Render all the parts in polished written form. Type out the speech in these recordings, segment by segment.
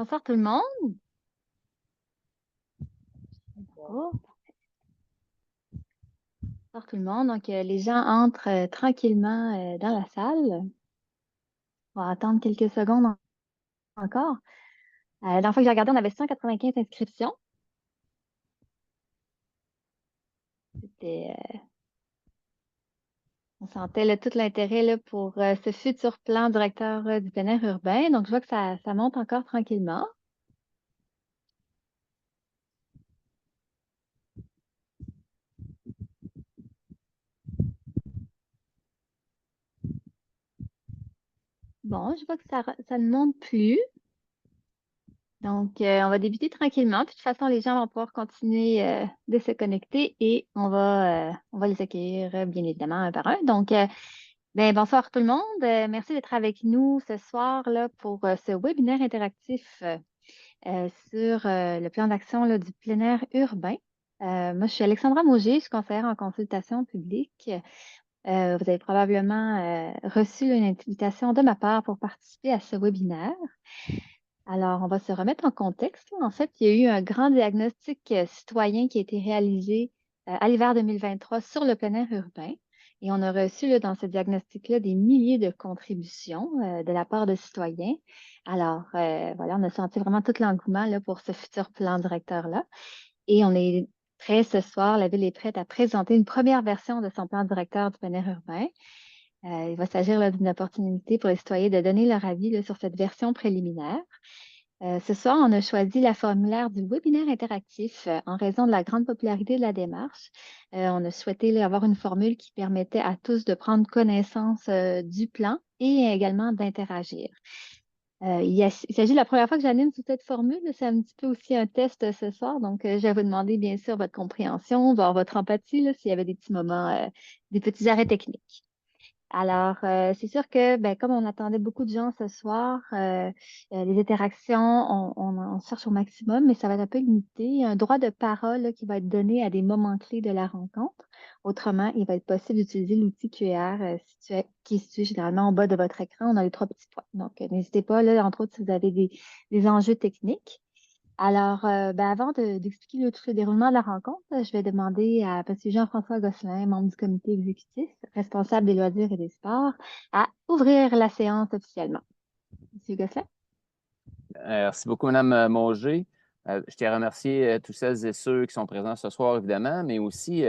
Bonsoir tout le monde. Bonsoir tout le monde. Donc, les gens entrent tranquillement dans la salle. On va attendre quelques secondes encore. La dernière fois que j'ai regardé, on avait 195 inscriptions. C'était, on sentait là, tout l'intérêt là, pour ce futur plan directeur du plein air urbain. Donc, je vois que ça monte encore tranquillement. Bon, je vois que ça ne monte plus. Donc, on va débuter tranquillement. Puis, de toute façon, les gens vont pouvoir continuer de se connecter et on va les accueillir bien évidemment un par un. Donc, bonsoir tout le monde. Merci d'être avec nous ce soir là, pour ce webinaire interactif sur le plan d'action là, du plein air urbain. Moi, je suis Alexandra Mauger, je suis conseillère en consultation publique. Vous avez probablement reçu une invitation de ma part pour participer à ce webinaire. Alors, on va se remettre en contexte. En fait, il y a eu un grand diagnostic citoyen qui a été réalisé à l'hiver 2023 sur le plein air urbain. Et on a reçu là, dans ce diagnostic-là des milliers de contributions de la part de citoyens. Alors, voilà, on a senti vraiment tout l'engouement là, pour ce futur plan directeur-là. Et on est prêt ce soir, la Ville est prête à présenter une première version de son plan directeur du plein air urbain. Il va s'agir là, d'une opportunité pour les citoyens de donner leur avis là, sur cette version préliminaire. Ce soir, on a choisi la formulaire du webinaire interactif en raison de la grande popularité de la démarche. On a souhaité là, avoir une formule qui permettait à tous de prendre connaissance du plan et également d'interagir. Il s'agit de la première fois que j'anime sous cette formule. C'est un petit peu aussi un test ce soir. Donc, je vais vous demander bien sûr votre compréhension, voir votre empathie, s'il y avait des petits moments, des petits arrêts techniques. Alors, c'est sûr que, comme on attendait beaucoup de gens ce soir, les interactions, on cherche au maximum, mais ça va être un peu limité. Il y a un droit de parole là, qui va être donné à des moments clés de la rencontre. Autrement, il va être possible d'utiliser l'outil QR qui est situé généralement en bas de votre écran. On a les trois petits points. Donc, n'hésitez pas, là, entre autres, si vous avez des enjeux techniques. Alors, avant d'expliquer tout le déroulement de la rencontre, je vais demander à M. Jean-François Gosselin, membre du comité exécutif, responsable des loisirs et des sports, à ouvrir la séance officiellement. M. Gosselin? Merci beaucoup, Mme Mauger. Je tiens à remercier tous celles et ceux qui sont présents ce soir, évidemment, mais aussi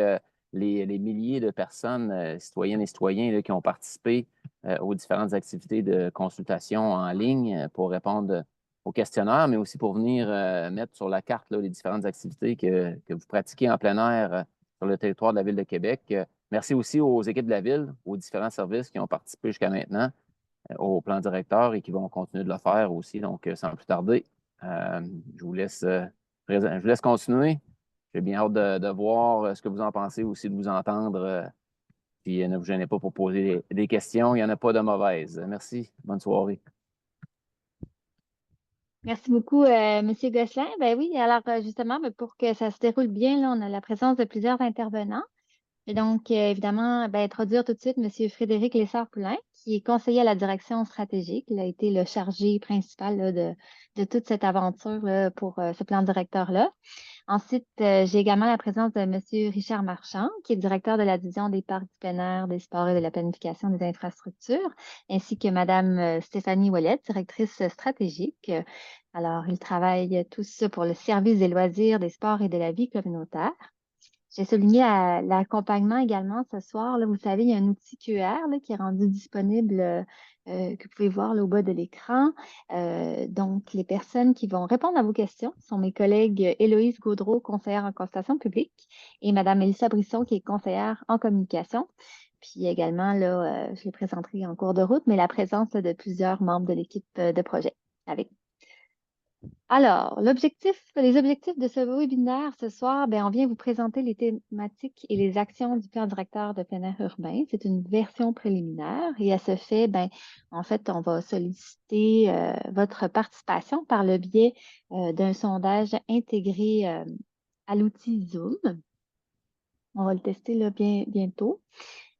les milliers de personnes, citoyennes et citoyens, là, qui ont participé aux différentes activités de consultation en ligne pour répondre aux questionnaires, mais aussi pour venir mettre sur la carte là, les différentes activités que vous pratiquez en plein air sur le territoire de la Ville de Québec. Merci aussi aux équipes de la Ville, aux différents services qui ont participé jusqu'à maintenant au plan directeur et qui vont continuer de le faire aussi. Donc, sans plus tarder, je vous laisse, je vous laisse continuer. J'ai bien hâte de voir ce que vous en pensez, aussi de vous entendre. Puis ne vous gênez pas pour poser des questions. Il n'y en a pas de mauvaises. Merci. Bonne soirée. Merci beaucoup, M. Gosselin. Ben oui, alors justement, pour que ça se déroule bien, là, on a la présence de plusieurs intervenants. Et donc, évidemment, introduire tout de suite M. Frédéric Lessard-Poulain, qui est conseiller à la direction stratégique. Il a été le chargé principal là, de toute cette aventure là, pour ce plan directeur-là. Ensuite, j'ai également la présence de M. Richard Marchand, qui est directeur de la division des parcs du plein air, des sports et de la planification des infrastructures, ainsi que Mme Stéphanie Ouellet, directrice stratégique. Alors, ils travaillent tous pour le service des loisirs, des sports et de la vie communautaire. J'ai souligné l'accompagnement également ce soir. Là, vous savez, il y a un outil QR là, qui est rendu disponible, que vous pouvez voir là, au bas de l'écran. Donc, les personnes qui vont répondre à vos questions sont mes collègues Héloïse Gaudreau, conseillère en consultation publique, et Mme Mélissa Brisson, qui est conseillère en communication. Puis également, là, je les présenterai en cours de route, mais la présence là, de plusieurs membres de l'équipe de projet avec. Alors, les objectifs de ce webinaire ce soir, on vient vous présenter les thématiques et les actions du plan directeur de plein air urbain. C'est une version préliminaire et à ce fait, en fait, on va solliciter votre participation par le biais d'un sondage intégré à l'outil Zoom. On va le tester là, bientôt.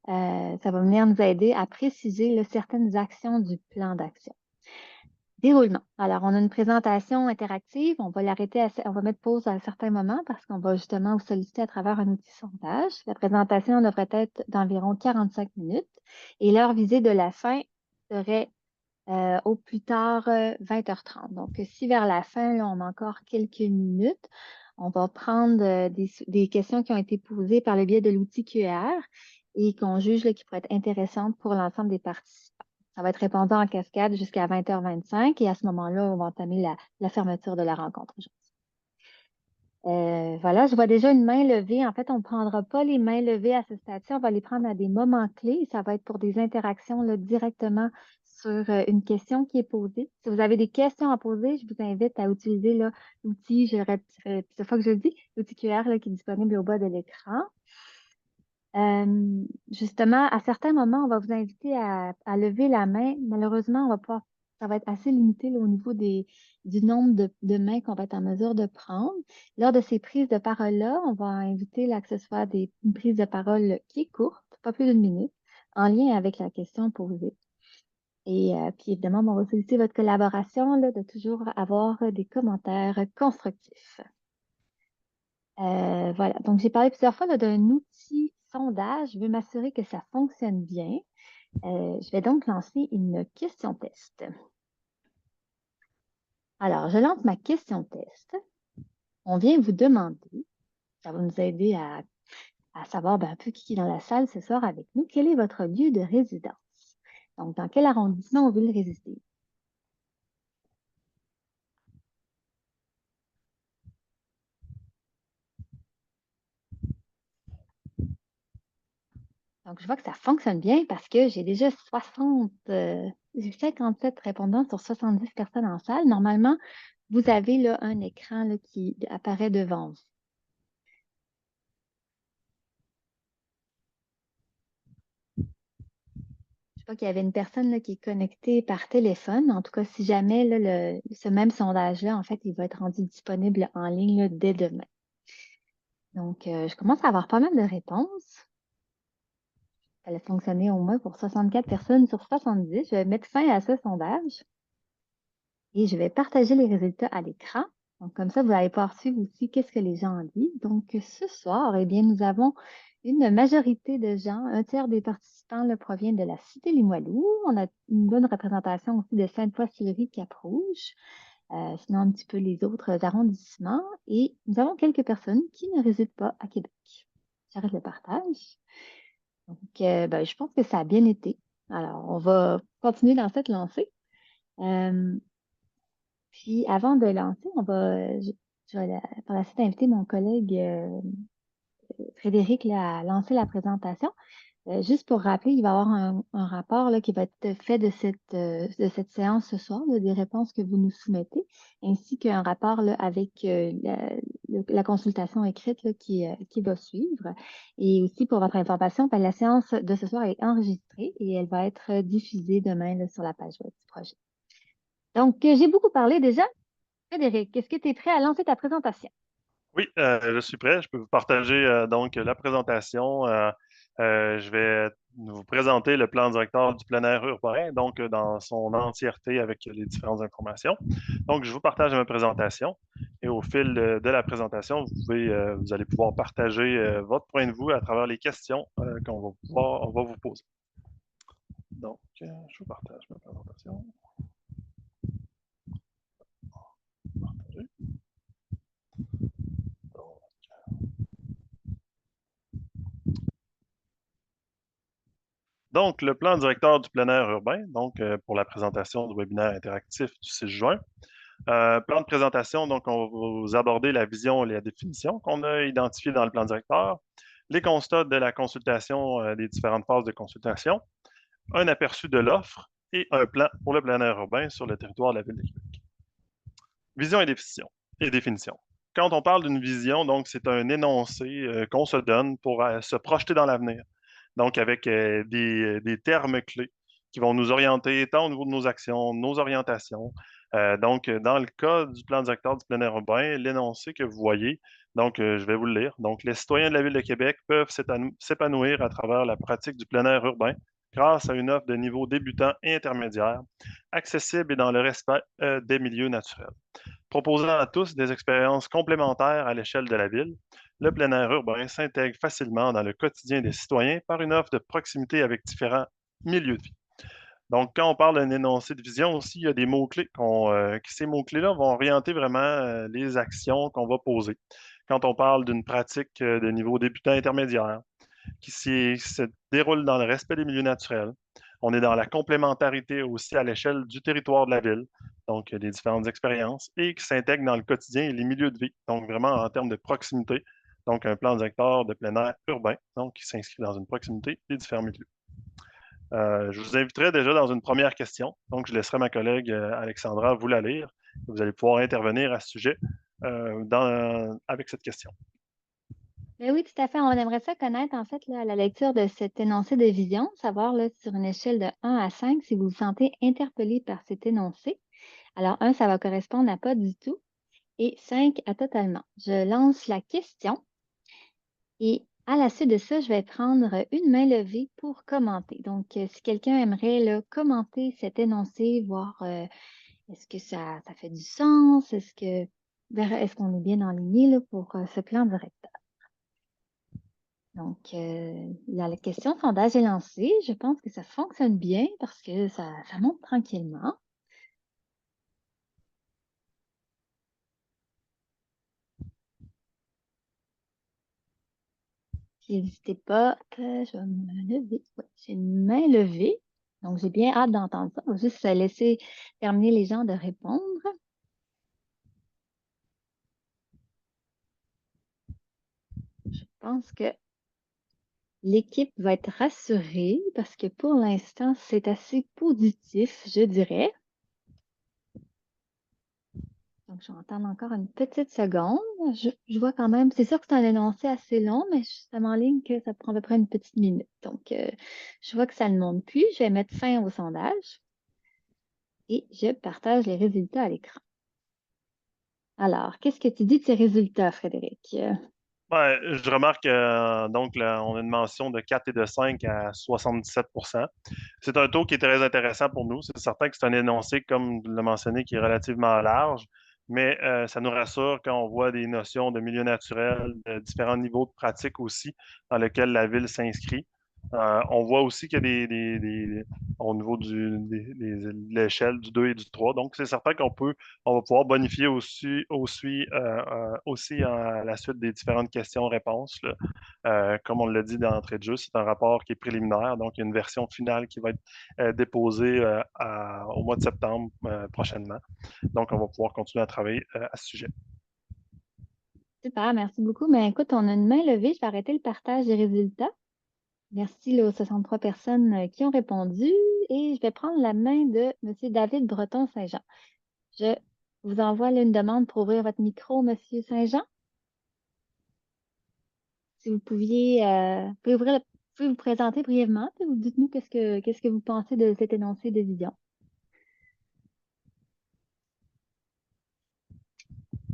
Ça va venir nous aider à préciser là, certaines actions du plan d'action. Déroulement. Alors, on a une présentation interactive. On va l'arrêter, on va mettre pause à certains moments parce qu'on va justement vous solliciter à travers un outil sondage. La présentation devrait être d'environ 45 minutes et l'heure visée de la fin serait au plus tard 20h30. Donc, si vers la fin, là, on a encore quelques minutes, on va prendre des questions qui ont été posées par le biais de l'outil QR et qu'on juge là, qui pourraient être intéressantes pour l'ensemble des participants. Ça va être répondu en cascade jusqu'à 20h25 et à ce moment-là, on va entamer la fermeture de la rencontre. Voilà, je vois déjà une main levée. En fait, on ne prendra pas les mains levées à ce stade-ci. On va les prendre à des moments clés. Ça va être pour des interactions là, directement sur une question qui est posée. Si vous avez des questions à poser, je vous invite à utiliser l'outil, je le répète plusieurs fois que je le dis, l'outil QR là, qui est disponible au bas de l'écran. Justement, à certains moments, on va vous inviter à lever la main. Malheureusement, ça va être assez limité là, au niveau du nombre de mains qu'on va être en mesure de prendre. Lors de ces prises de parole-là, on va inviter là, que ce soit une prise de parole qui est courte, pas plus d'une minute, en lien avec la question posée. Et puis évidemment, on va solliciter votre collaboration là, de toujours avoir des commentaires constructifs. Voilà, donc j'ai parlé plusieurs fois là, d'un outil sondage. Je veux m'assurer que ça fonctionne bien. Je vais donc lancer une question test. Alors, je lance ma question test. On vient vous demander, ça va nous aider à savoir un peu qui est dans la salle ce soir avec nous, quel est votre lieu de résidence? Donc, dans quel arrondissement on veut le résider? Donc, je vois que ça fonctionne bien parce que j'ai déjà 57 répondants sur 70 personnes en salle. Normalement, vous avez là, un écran là, qui apparaît devant vous. Je vois qu'il y avait une personne là, qui est connectée par téléphone. En tout cas, si jamais là, ce même sondage-là, en fait, il va être rendu disponible en ligne là, dès demain. Donc, je commence à avoir pas mal de réponses. Ça allait fonctionner au moins pour 64 personnes sur 70. Je vais mettre fin à ce sondage et je vais partager les résultats à l'écran. Donc, comme ça, vous allez pouvoir suivre aussi qu'est-ce que les gens ont dit. Donc, ce soir, eh bien, nous avons une majorité de gens, un tiers des participants là, provient de la cité Limoilou. On a une bonne représentation aussi de Sainte-Foy-Sillery, Cap-Rouge, sinon un petit peu les autres arrondissements. Et nous avons quelques personnes qui ne résident pas à Québec. J'arrête le partage. Donc, je pense que ça a bien été. Alors, on va continuer dans cette lancée. Puis, avant de lancer, je vais par la suite inviter mon collègue Frédéric là, à lancer la présentation. Juste pour rappeler, il va y avoir un rapport là, qui va être fait de cette séance ce soir, là, des réponses que vous nous soumettez, ainsi qu'un rapport là, avec la consultation écrite là, qui va suivre. Et aussi, pour votre information, ben, la séance de ce soir est enregistrée et elle va être diffusée demain là, sur la page web du projet. Donc, j'ai beaucoup parlé déjà. Frédéric, est-ce que tu es prêt à lancer ta présentation? Oui, je suis prêt. Je peux vous partager donc la présentation. Je vais vous présenter le plan directeur du plein air urbain, donc dans son entièreté avec les différentes informations. Donc, je vous partage ma présentation et au fil de la présentation, vous allez pouvoir partager votre point de vue à travers les questions on va vous poser. Donc, je vous partage ma présentation. Partager. Donc, le plan directeur du plein air urbain, donc pour la présentation du webinaire interactif du 6 juin. Plan de présentation, donc on va vous aborder la vision et la définition qu'on a identifiée dans le plan directeur, les constats de la consultation, des différentes phases de consultation, un aperçu de l'offre et un plan pour le plein air urbain sur le territoire de la Ville de Québec. Vision et définition. Quand on parle d'une vision, donc c'est un énoncé qu'on se donne pour se projeter dans l'avenir. Donc, avec des termes clés qui vont nous orienter tant au niveau de nos actions, nos orientations. Donc, dans le cas du plan directeur du plein air urbain, l'énoncé que vous voyez, donc je vais vous le lire. Donc, les citoyens de la Ville de Québec peuvent s'épanouir à travers la pratique du plein air urbain grâce à une offre de niveau débutant et intermédiaire, accessible et dans le respect des milieux naturels. Proposant à tous des expériences complémentaires à l'échelle de la ville, le plein air urbain s'intègre facilement dans le quotidien des citoyens par une offre de proximité avec différents milieux de vie. Donc, quand on parle d'un énoncé de vision aussi, il y a des mots-clés ces mots-clés-là vont orienter vraiment les actions qu'on va poser. Quand on parle d'une pratique de niveau débutant intermédiaire, se déroule dans le respect des milieux naturels, on est dans la complémentarité aussi à l'échelle du territoire de la ville, donc les différentes expériences, et qui s'intègrent dans le quotidien et les milieux de vie, donc vraiment en termes de proximité, donc un plan directeur de plein air urbain, donc qui s'inscrit dans une proximité des différents milieux. Je vous inviterai déjà dans une première question. Donc, je laisserai ma collègue Alexandra vous la lire. Vous allez pouvoir intervenir à ce sujet avec cette question. Ben oui, tout à fait. On aimerait ça connaître, en fait, là, à la lecture de cet énoncé de vision, savoir là, sur une échelle de 1 à 5 si vous vous sentez interpellé par cet énoncé. Alors, 1, ça va correspondre à pas du tout et 5 à totalement. Je lance la question et à la suite de ça, je vais prendre une main levée pour commenter. Donc, si quelqu'un aimerait là, commenter cet énoncé, voir est-ce que ça fait du sens, est-ce qu'on est bien aligné là, pour ce plan directeur. Donc, la question sondage est lancée. Je pense que ça fonctionne bien parce que ça monte tranquillement. Puis, n'hésitez pas, je vais me lever. Ouais, j'ai une main levée. Donc, j'ai bien hâte d'entendre ça. On va juste laisser terminer les gens de répondre. Je pense que l'équipe va être rassurée parce que pour l'instant, c'est assez positif, je dirais. Donc, je vais attendre encore une petite seconde. Je vois quand même, c'est sûr que c'est un énoncé assez long, mais ça m'enligne que ça prend à peu près une petite minute. Donc, je vois que ça ne monte plus. Je vais mettre fin au sondage et je partage les résultats à l'écran. Alors, qu'est-ce que tu dis de ces résultats, Frédéric? Ouais, je remarque donc là, on a une mention de 4 et de 5 à 77 %. C'est un taux qui est très intéressant pour nous. C'est certain que c'est un énoncé, comme vous l'avez mentionné, qui est relativement large, mais ça nous rassure quand on voit des notions de milieu naturel, de différents niveaux de pratique aussi dans lesquels la ville s'inscrit. On voit aussi qu'il y a au niveau de l'échelle du 2 et du 3. Donc, c'est certain on va pouvoir bonifier aussi à la suite des différentes questions-réponses. Comme on l'a dit d'entrée de jeu, c'est un rapport qui est préliminaire. Donc, il y a une version finale qui va être déposée au mois de septembre prochainement. Donc, on va pouvoir continuer à travailler à ce sujet. Super, merci beaucoup. Mais écoute, on a une main levée. Je vais arrêter le partage des résultats. Merci là, aux 63 personnes qui ont répondu. Et je vais prendre la main de M. David Breton-Saint-Jean. Je vous envoie là, une demande pour ouvrir votre micro, M. Saint-Jean. Si vous pouviez, vous pouvez vous présenter brièvement, puis vous dites-nous qu'est-ce que vous pensez de cet énoncé de vision.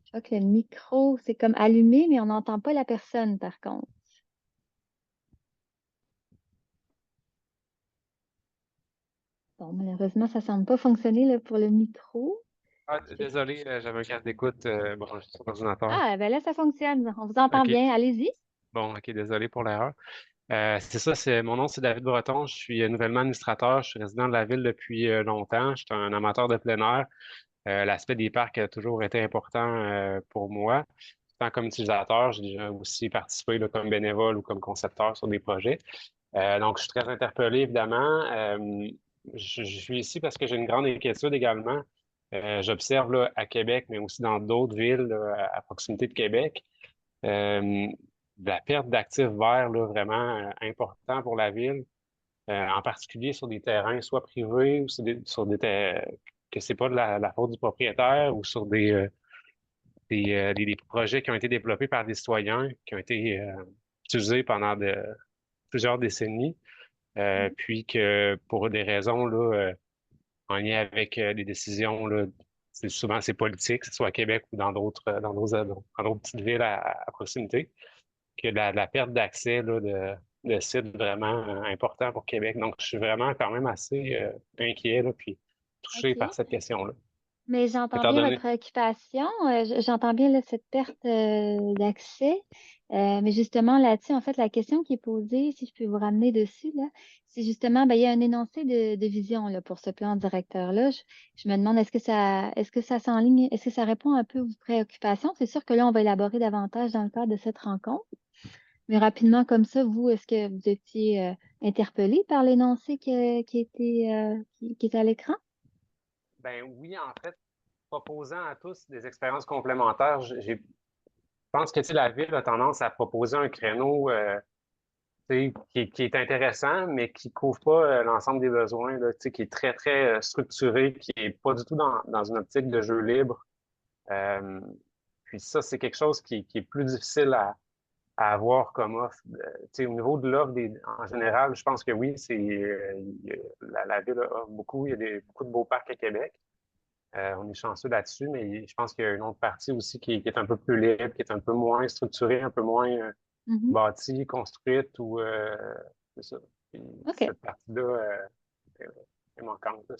Je vois que le micro, c'est comme allumé, mais on n'entend pas la personne, par contre. Bon, malheureusement, ça ne semble pas fonctionner là, pour le micro. Ah, désolé, j'avais un casque d'écoute branché sur l'ordinateur. Ah, ben là, ça fonctionne. On vous entend OK. bien. Allez-y. Bon, OK, désolé pour l'erreur. C'est ça, mon nom, c'est David Breton. Je suis nouvellement administrateur. Je suis résident de la ville depuis longtemps. Je suis un amateur de plein air. L'aspect des parcs a toujours été important pour moi. Tant comme utilisateur, j'ai déjà aussi participé là, comme bénévole ou comme concepteur sur des projets. Donc, je suis très interpellé, évidemment. Je suis ici parce que j'ai une grande inquiétude également. J'observe là, à Québec, mais aussi dans d'autres villes là, à proximité de Québec, euh, la perte d'actifs verts là, vraiment important pour la ville, en particulier sur des terrains soit privés ou que c'est pas de la faute du propriétaire ou sur des projets qui ont été développés par des citoyens, qui ont été utilisés pendant plusieurs décennies. Puis que pour des raisons là, en lien avec des décisions, là, souvent c'est politique, que ce soit à Québec ou dans d'autres petites villes à proximité, que la perte d'accès là, de sites vraiment importants pour Québec. Donc, je suis vraiment quand même assez inquiet, là, puis touché par OK. cette question-là. Mais j'entends Étant bien votre donné, préoccupation. J'entends bien là, cette perte d'accès. Mais justement, là-dessus, en fait, la question qui est posée, si je peux vous ramener dessus, là, c'est justement, ben, il y a un énoncé de vision là, pour ce plan directeur-là. Je me demande, est-ce que ça s'enligne, est-ce que ça répond un peu aux préoccupations? C'est sûr que là, on va élaborer davantage dans le cadre de cette rencontre. Mais rapidement, comme ça, vous, est-ce que vous étiez interpellé par l'énoncé qui est à l'écran? ben oui, en fait, proposant à tous des expériences complémentaires, je pense que tu sais, la ville a tendance à proposer un créneau tu sais, qui est intéressant, mais qui ne couvre pas l'ensemble des besoins, là, tu sais, qui est très, très structuré, qui n'est pas du tout dans une optique de jeu libre. Euh, Puis ça, c'est quelque chose qui est plus difficile à avoir comme offre. Tu sais, au niveau de l'offre en général, je pense que oui, la ville offre beaucoup. Il y a beaucoup de beaux parcs à Québec. On est chanceux là-dessus, mais je pense qu'il y a une autre partie aussi qui est un peu plus libre, qui est un peu moins structurée, un peu moins Mhm. bâtie, construite ou c'est ça. Puis OK. cette partie-là est manquante. Là,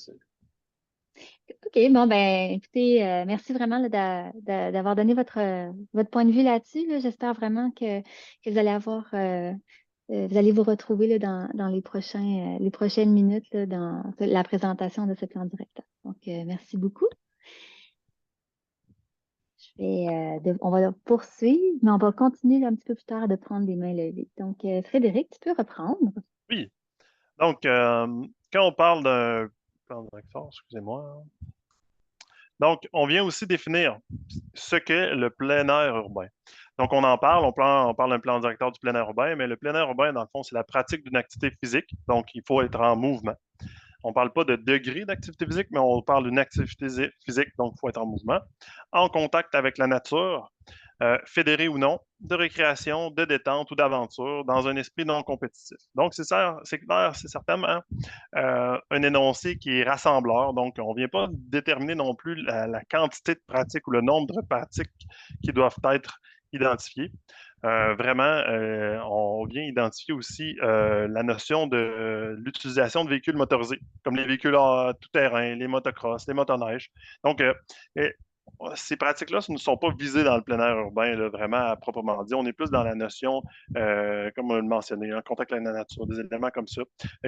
OK, bon, ben, écoutez, merci vraiment là, d'avoir donné votre point de vue là-dessus. Là. J'espère vraiment que vous allez vous allez vous retrouver là, dans les prochaines minutes là, dans la présentation de ce plan directeur. Donc, merci beaucoup. On va poursuivre, mais on va continuer un petit peu plus tard de prendre des mains levées. Donc, Frédéric, tu peux reprendre. Oui. Donc, quand on parle d'un plan directeur, excusez-moi. Donc, on vient aussi définir ce qu'est le plein air urbain. Donc, on parle d'un plan directeur du plein air urbain, mais le plein air urbain, dans le fond, c'est la pratique d'une activité physique. Donc, il faut être en mouvement. On ne parle pas de degré d'activité physique, mais on parle d'une activité physique, donc il faut être en mouvement, en contact avec la nature, fédéré ou non, de récréation, de détente ou d'aventure, dans un esprit non compétitif. Donc, c'est clair, c'est certainement un énoncé qui est rassembleur. Donc, on ne vient pas déterminer non plus la quantité de pratiques ou le nombre de pratiques qui doivent être identifiées. Vraiment, on vient identifier aussi la notion de l'utilisation de véhicules motorisés, comme les véhicules tout-terrain, les motocross, les motoneiges. Donc, ces pratiques-là ne sont pas visées dans le plein air urbain, là, vraiment à proprement dit. On est plus dans la notion, comme on le mentionnait, en contact avec la nature, des éléments comme ça,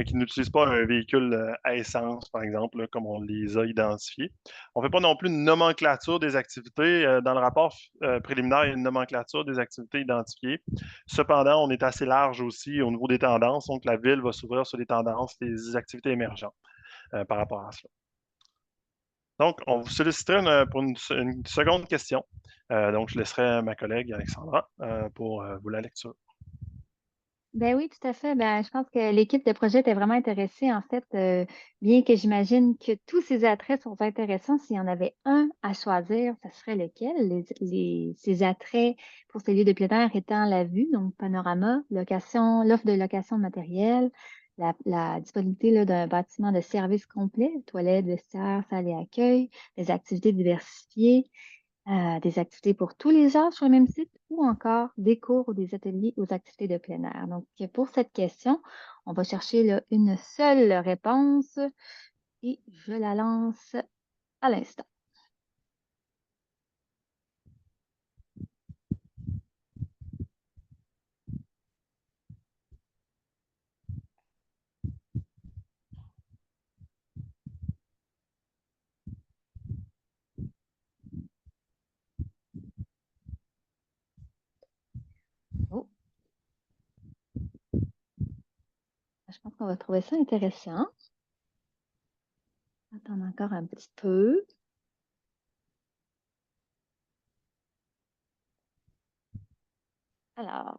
qui n'utilisent pas un véhicule à essence, par exemple, là, comme on les a identifiés. On ne fait pas non plus une nomenclature des activités. Dans le rapport préliminaire, il y a une nomenclature des activités identifiées. Cependant, on est assez large aussi au niveau des tendances, donc la ville va s'ouvrir sur les tendances, les activités émergentes par rapport à cela. Donc, on vous solliciterait pour une seconde question. Donc, je laisserai ma collègue Alexandra pour vous la lecture. Ben oui, tout à fait. Ben, je pense que l'équipe de projet était vraiment intéressée. En fait, bien que j'imagine que tous ces attraits sont intéressants, s'il y en avait un à choisir, ce serait lequel? Ces attraits pour ces lieux de plein air étant la vue, donc panorama, location, l'offre de location de matériel, la disponibilité là, d'un bâtiment de service complet, toilettes, vestiaires, salles et accueil, des activités diversifiées, des activités pour tous les âges sur le même site ou encore des cours ou des ateliers aux activités de plein air. Donc, pour cette question, on va chercher là, une seule réponse et je la lance à l'instant. Oh, je pense qu'on va trouver ça intéressant. Attends encore un petit peu. Alors,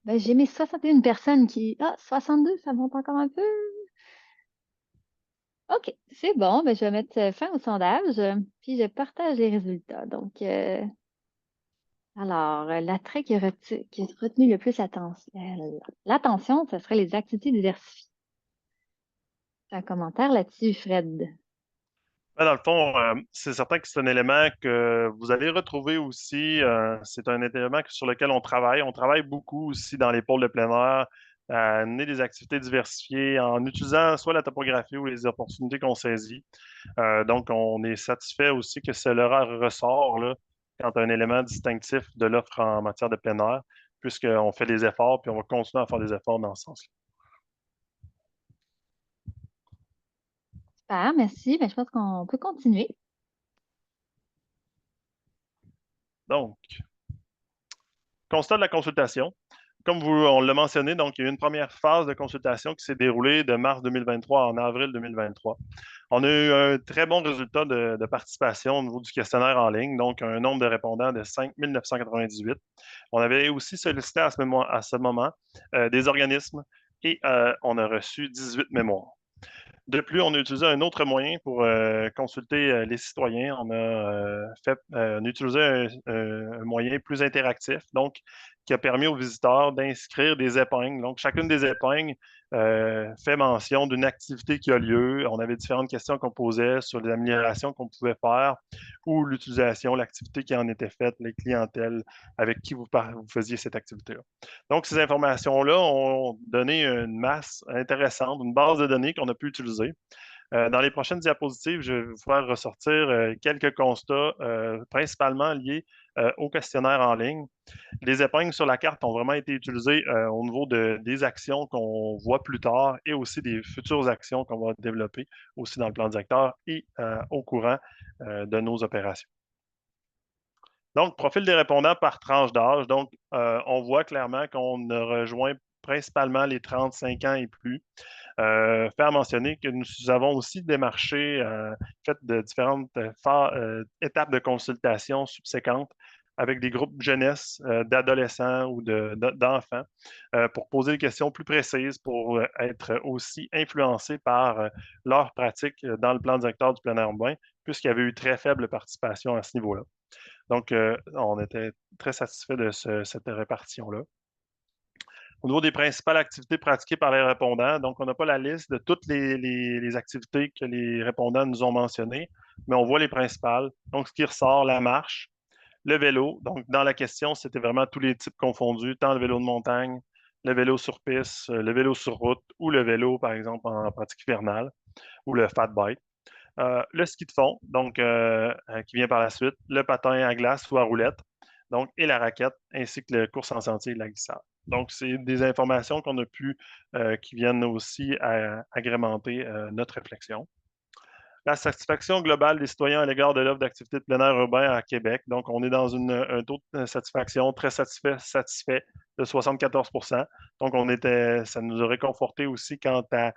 ben, j'ai mis 61 personnes qui... Ah, 62, ça monte encore un peu. OK, c'est bon. Ben, je vais mettre fin au sondage, puis je partage les résultats. Donc, alors, l'attrait qui a retenu le plus l'attention, ce serait les activités diversifiées. Un commentaire là-dessus, Fred. Dans le fond, c'est certain que c'est un élément que vous allez retrouver aussi. C'est un élément sur lequel on travaille. On travaille beaucoup aussi dans les pôles de plein air, à amener des activités diversifiées en utilisant soit la topographie ou les opportunités qu'on saisit. Donc, on est satisfait aussi que cela ressort là, quand un élément distinctif de l'offre en matière de plein air, puisqu'on fait des efforts, puis on va continuer à faire des efforts dans ce sens-là. Super, merci. Ben, je pense qu'on peut continuer. Donc, constat de la consultation. Comme on l'a mentionné, donc, il y a eu une première phase de consultation qui s'est déroulée de mars 2023 en avril 2023. On a eu un très bon résultat de participation au niveau du questionnaire en ligne, donc un nombre de répondants de 5 998. On avait aussi sollicité à ce moment des organismes et on a reçu 18 mémoires. De plus, on a utilisé un autre moyen pour consulter les citoyens. On a utilisé un moyen plus interactif, donc qui a permis aux visiteurs d'inscrire des épingles. Donc, chacune des épingles fait mention d'une activité qui a lieu. On avait différentes questions qu'on posait sur les améliorations qu'on pouvait faire ou l'utilisation, l'activité qui en était faite, les clientèles avec qui vous faisiez cette activité-là. Donc, ces informations-là ont donné une masse intéressante, une base de données qu'on a pu utiliser. Dans les prochaines diapositives, je vais vous faire ressortir quelques constats, principalement liés au questionnaire en ligne. Les épingles sur la carte ont vraiment été utilisées au niveau des actions qu'on voit plus tard et aussi des futures actions qu'on va développer aussi dans le plan directeur et au courant de nos opérations. Donc, profil des répondants par tranche d'âge. Donc, on voit clairement qu'on a rejoint principalement les 35 ans et plus. Fait à mentionner que nous avons aussi démarché, fait de différentes étapes de consultation subséquentes avec des groupes jeunesse, d'adolescents ou d'enfants pour poser des questions plus précises, pour être aussi influencés par leur pratique dans le plan directeur du plein air urbain, puisqu'il y avait eu très faible participation à ce niveau-là. Donc, on était très satisfait de cette répartition-là. Au niveau des principales activités pratiquées par les répondants, donc on n'a pas la liste de toutes les activités que les répondants nous ont mentionnées, mais on voit les principales. Donc, ce qui ressort, la marche, le vélo. Donc, dans la question, c'était vraiment tous les types confondus, tant le vélo de montagne, le vélo sur piste, le vélo sur route ou le vélo, par exemple, en pratique hivernale ou le fat bike. Le ski de fond, donc qui vient par la suite, le patin à glace ou à roulette, donc, et la raquette, ainsi que la course en sentier et la glissade. Donc, c'est des informations qu'on a pu, qui viennent aussi agrémenter notre réflexion. La satisfaction globale des citoyens à l'égard de l'offre d'activité de plein air urbain à Québec. Donc, on est dans un taux de satisfaction très satisfait de 74 %. Donc, ça nous a réconforté aussi quant à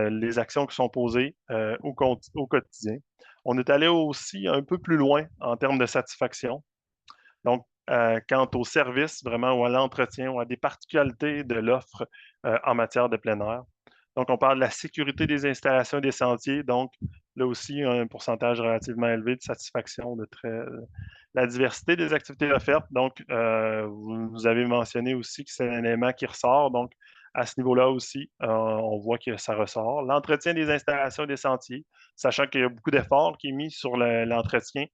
les actions qui sont posées au quotidien. On est allé aussi un peu plus loin en termes de satisfaction. Donc, quant au service, vraiment, ou à l'entretien, ou à des particularités de l'offre en matière de plein air. Donc, on parle de la sécurité des installations et des sentiers. Donc, là aussi, un pourcentage relativement élevé de satisfaction la diversité des activités offertes. Donc, vous avez mentionné aussi que c'est un élément qui ressort. Donc, à ce niveau-là aussi, on voit que ça ressort. L'entretien des installations et des sentiers, sachant qu'il y a beaucoup d'efforts qui est mis sur l'entretien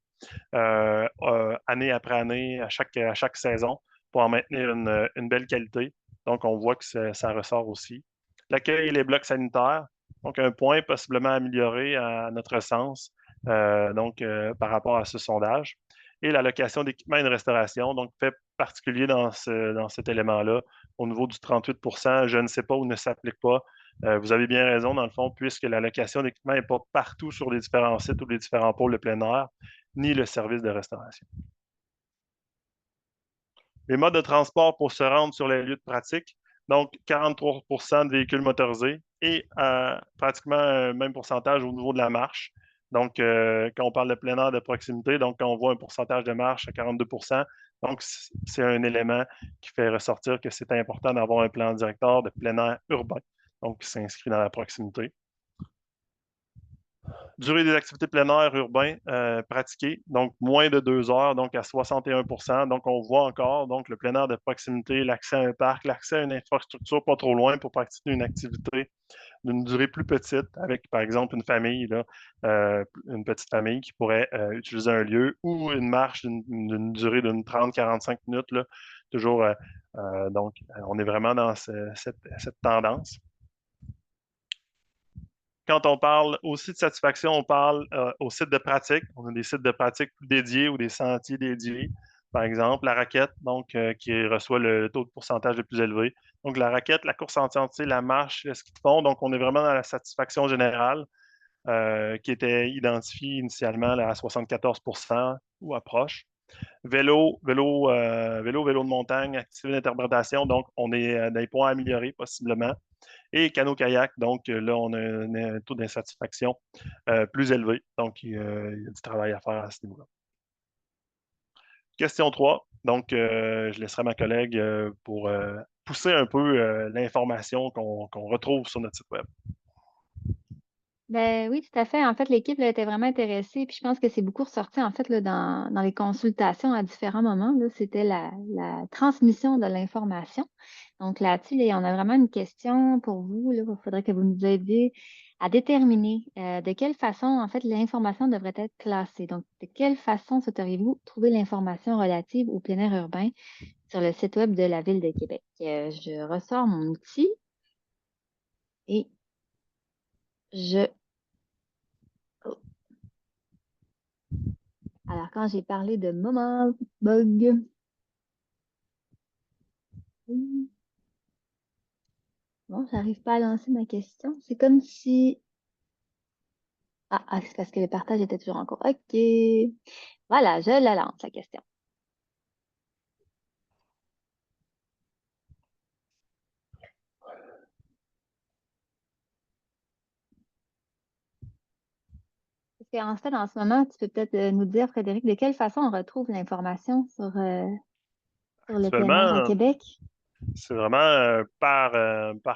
année après année, à chaque saison, pour en maintenir une belle qualité. Donc, on voit que ça ressort aussi. L'accueil et les blocs sanitaires, donc un point possiblement amélioré à notre sens, par rapport à ce sondage. Et l'allocation d'équipement et de restauration, donc fait particulier dans cet élément-là, au niveau du 38 % je ne sais pas ou ne s'applique pas. Vous avez bien raison, dans le fond, puisque l'allocation d'équipement n'est pas partout sur les différents sites ou les différents pôles de plein air, ni le service de restauration. Les modes de transport pour se rendre sur les lieux de pratique, donc 43 % de véhicules motorisés et pratiquement un même pourcentage au niveau de la marche. Donc, quand on parle de plein air de proximité, donc quand on voit un pourcentage de marche à 42 %, donc c'est un élément qui fait ressortir que c'est important d'avoir un plan directeur de plein air urbain, donc qui s'inscrit dans la proximité. Durée des activités plein air urbain pratiquées, donc moins de 2 heures, donc à 61 %. Donc, on voit encore donc, le plein air de proximité, l'accès à un parc, l'accès à une infrastructure pas trop loin pour pratiquer une activité d'une durée plus petite, avec par exemple une famille, une petite famille qui pourrait utiliser un lieu ou une marche d'une durée d'une 30-45 minutes là, toujours, donc, on est vraiment dans cette tendance. Quand on parle aussi de satisfaction, on parle au site de pratique. On a des sites de pratique plus dédiés ou des sentiers dédiés. Par exemple, la raquette, donc, qui reçoit le taux de pourcentage le plus élevé. Donc, la raquette, la course en entier, la marche, le ski de fond. Donc, on est vraiment dans la satisfaction générale qui était identifiée initialement là, à 74 ou approche. Vélo de montagne, activité d'interprétation. Donc, on est dans les points à améliorer possiblement. Et canot-kayak, donc là, on a un taux d'insatisfaction plus élevé. Donc, il y a du travail à faire à ce niveau-là. Question 3. Donc, je laisserai ma collègue pour pousser un peu l'information qu'on retrouve sur notre site Web. Ben oui, tout à fait. En fait, l'équipe là, était vraiment intéressée. Puis je pense que c'est beaucoup ressorti en fait là, dans les consultations à différents moments. Là, c'était la transmission de l'information. Donc là-dessus, là, on a vraiment une question pour vous. Là, il faudrait que vous nous aidiez à déterminer de quelle façon en fait l'information devrait être classée. Donc, de quelle façon souhaiteriez-vous trouver l'information relative au plein air urbain sur le site web de la Ville de Québec? Je ressors mon outil et je oh. Alors, quand j'ai parlé de moment bug, bon, j'arrive pas à lancer ma question. C'est comme si... c'est parce que le partage était toujours en cours. OK. Voilà, je la lance, la question. Parce qu'en fait, en ce moment, tu peux peut-être nous dire, Frédéric, de quelle façon on retrouve l'information sur le plein air à Actuellement, Québec? c'est vraiment par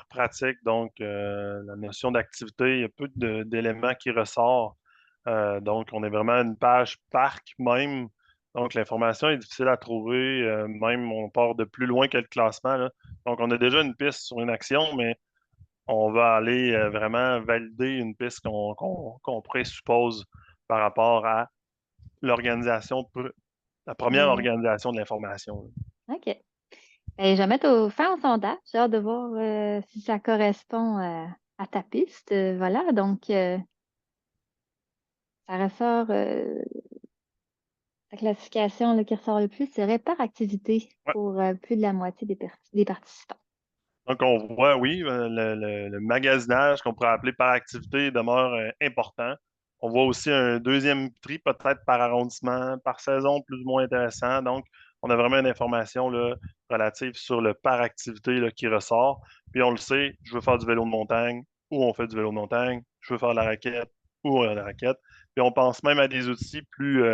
pratique. Donc, la notion d'activité, il y a peu d'éléments qui ressortent. Donc, on est vraiment une page parc même. Donc, l'information est difficile à trouver. Même, on part de plus loin que le classement, là. Donc, on a déjà une piste sur une action, mais on va aller vraiment valider une piste qu'on présuppose par rapport à l'organisation, la première organisation de l'information, là. OK. Ben, je vais mettre fin au sondage. J'ai hâte de voir si ça correspond à ta piste. Voilà, donc ça ressort, la classification là, qui ressort le plus serait par activité Ouais. pour plus de la moitié des participants. Donc, on voit, oui, le magasinage qu'on pourrait appeler par activité demeure important. On voit aussi un deuxième tri, peut-être par arrondissement, par saison, plus ou moins intéressant. Donc, on a vraiment une information là, relative sur le par activité là, qui ressort. Puis, on le sait, je veux faire du vélo de montagne, ou on fait du vélo de montagne. Je veux faire de la raquette, ou on a de la raquette. Puis, on pense même à des outils plus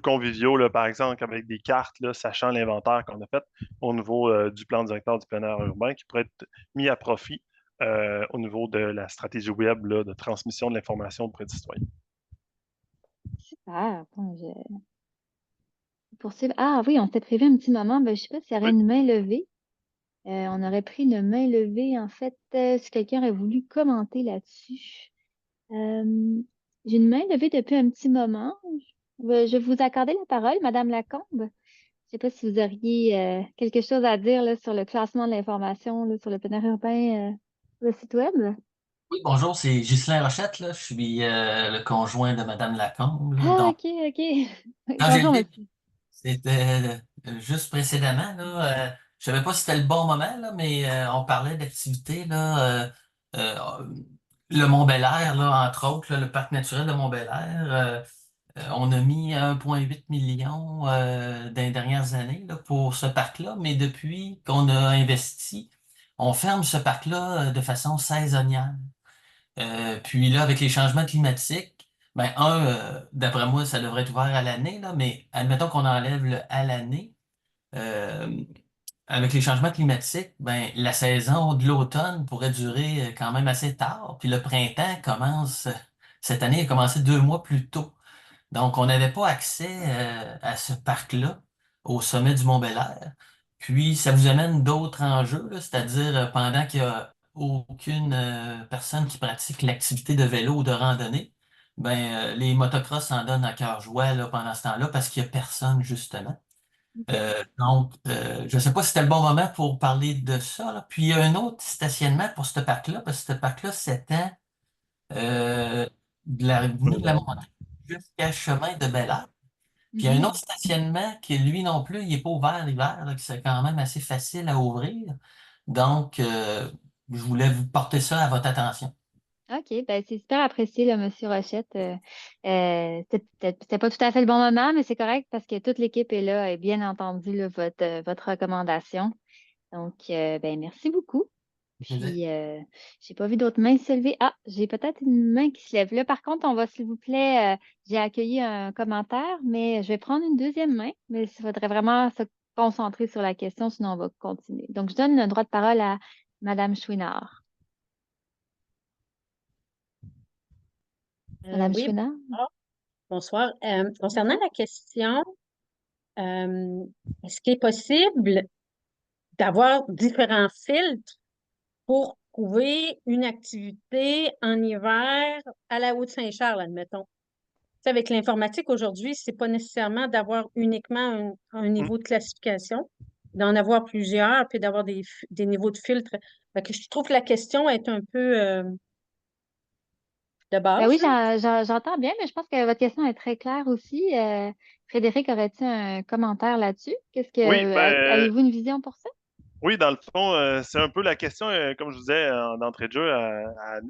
conviviaux, là, par exemple, avec des cartes, là, sachant l'inventaire qu'on a fait au niveau du plan directeur du plein air urbain qui pourrait être mis à profit au niveau de la stratégie web là, de transmission de l'information auprès des citoyens. Super. Bon, poursuivre. Ah oui, on s'était prévu un petit moment. Ben, je ne sais pas s'il y aurait Oui. une main levée. On aurait pris une main levée, en fait, si quelqu'un aurait voulu commenter là-dessus. J'ai une main levée depuis un petit moment. Je vais vous accorder la parole, Madame Lacombe. Je ne sais pas si vous auriez quelque chose à dire là, sur le classement de l'information là, sur le plein air urbain, sur le site web. Oui, bonjour, c'est Ghislain Rochette, là. Je suis le conjoint de Madame Lacombe, là. Ah, Donc, OK, OK. quand j'ai Bonjour, levé, monsieur. c'était juste précédemment, là. Je savais pas si c'était le bon moment, là, mais on parlait d'activités, là. Euh, le Mont-Bel-Air, là, entre autres, là, le parc naturel de Mont-Bel-Air. On a mis 1,8 million dans les dernières années là, pour ce parc-là, mais depuis qu'on a investi, on ferme ce parc-là de façon saisonnière. Puis là, avec les changements climatiques, ben, d'après moi, ça devrait être ouvert à l'année, là, mais admettons qu'on enlève le à l'année. euh, Avec les changements climatiques, ben, la saison de l'automne pourrait durer quand même assez tard. Puis le printemps commence, cette année a commencé 2 mois plus tôt. Donc, on n'avait pas accès à ce parc-là au sommet du Mont-Bel-Air. Puis, ça vous amène d'autres enjeux, là, c'est-à-dire pendant qu'il n'y a aucune personne qui pratique l'activité de vélo ou de randonnée, ben, les motocross en donnent à cœur joie là, pendant ce temps-là parce qu'il n'y a personne, justement. Donc, je ne sais pas si c'était le bon moment pour parler de ça, là. Puis, il y a un autre stationnement pour ce parc-là, parce que ce parc-là s'étend de l'avenue de la Montagne jusqu'à Chemin de Bel-Air. Puis, il y a un autre stationnement qui, lui non plus, il n'est pas ouvert l'hiver, là, que c'est quand même assez facile à ouvrir. Donc, je voulais vous porter ça à votre attention. OK, ben c'est super apprécié, là, Monsieur Rochette. C'était pas tout à fait le bon moment, mais c'est correct parce que toute l'équipe est là et bien entendu là, votre recommandation. Donc, ben merci beaucoup. Puis, j'ai pas vu d'autres mains se lever. Ah, j'ai peut-être une main qui se lève. Là, par contre, on va, s'il vous plaît, j'ai accueilli un commentaire, mais je vais prendre une deuxième main, mais il faudrait vraiment se concentrer sur la question, sinon on va continuer. Donc, je donne le droit de parole à Madame Chouinard. Madame Oui, Chouinard? bonsoir. Concernant Bonjour. la question, est-ce qu'il est possible d'avoir différents filtres pour trouver une activité en hiver à la Haute-Saint-Charles, admettons? Tu sais, avec l'informatique aujourd'hui, c'est pas nécessairement d'avoir uniquement un niveau de classification, d'en avoir plusieurs, puis d'avoir des niveaux de filtres. Fait que je trouve que la question est un peu de Ben oui, base, là. j'entends bien, mais je pense que votre question est très claire aussi. Frédéric, aurais-tu un commentaire là-dessus? Oui, Avez-vous une vision pour ça? oui, dans le fond, c'est un peu la question, comme je vous disais d'entrée de jeu,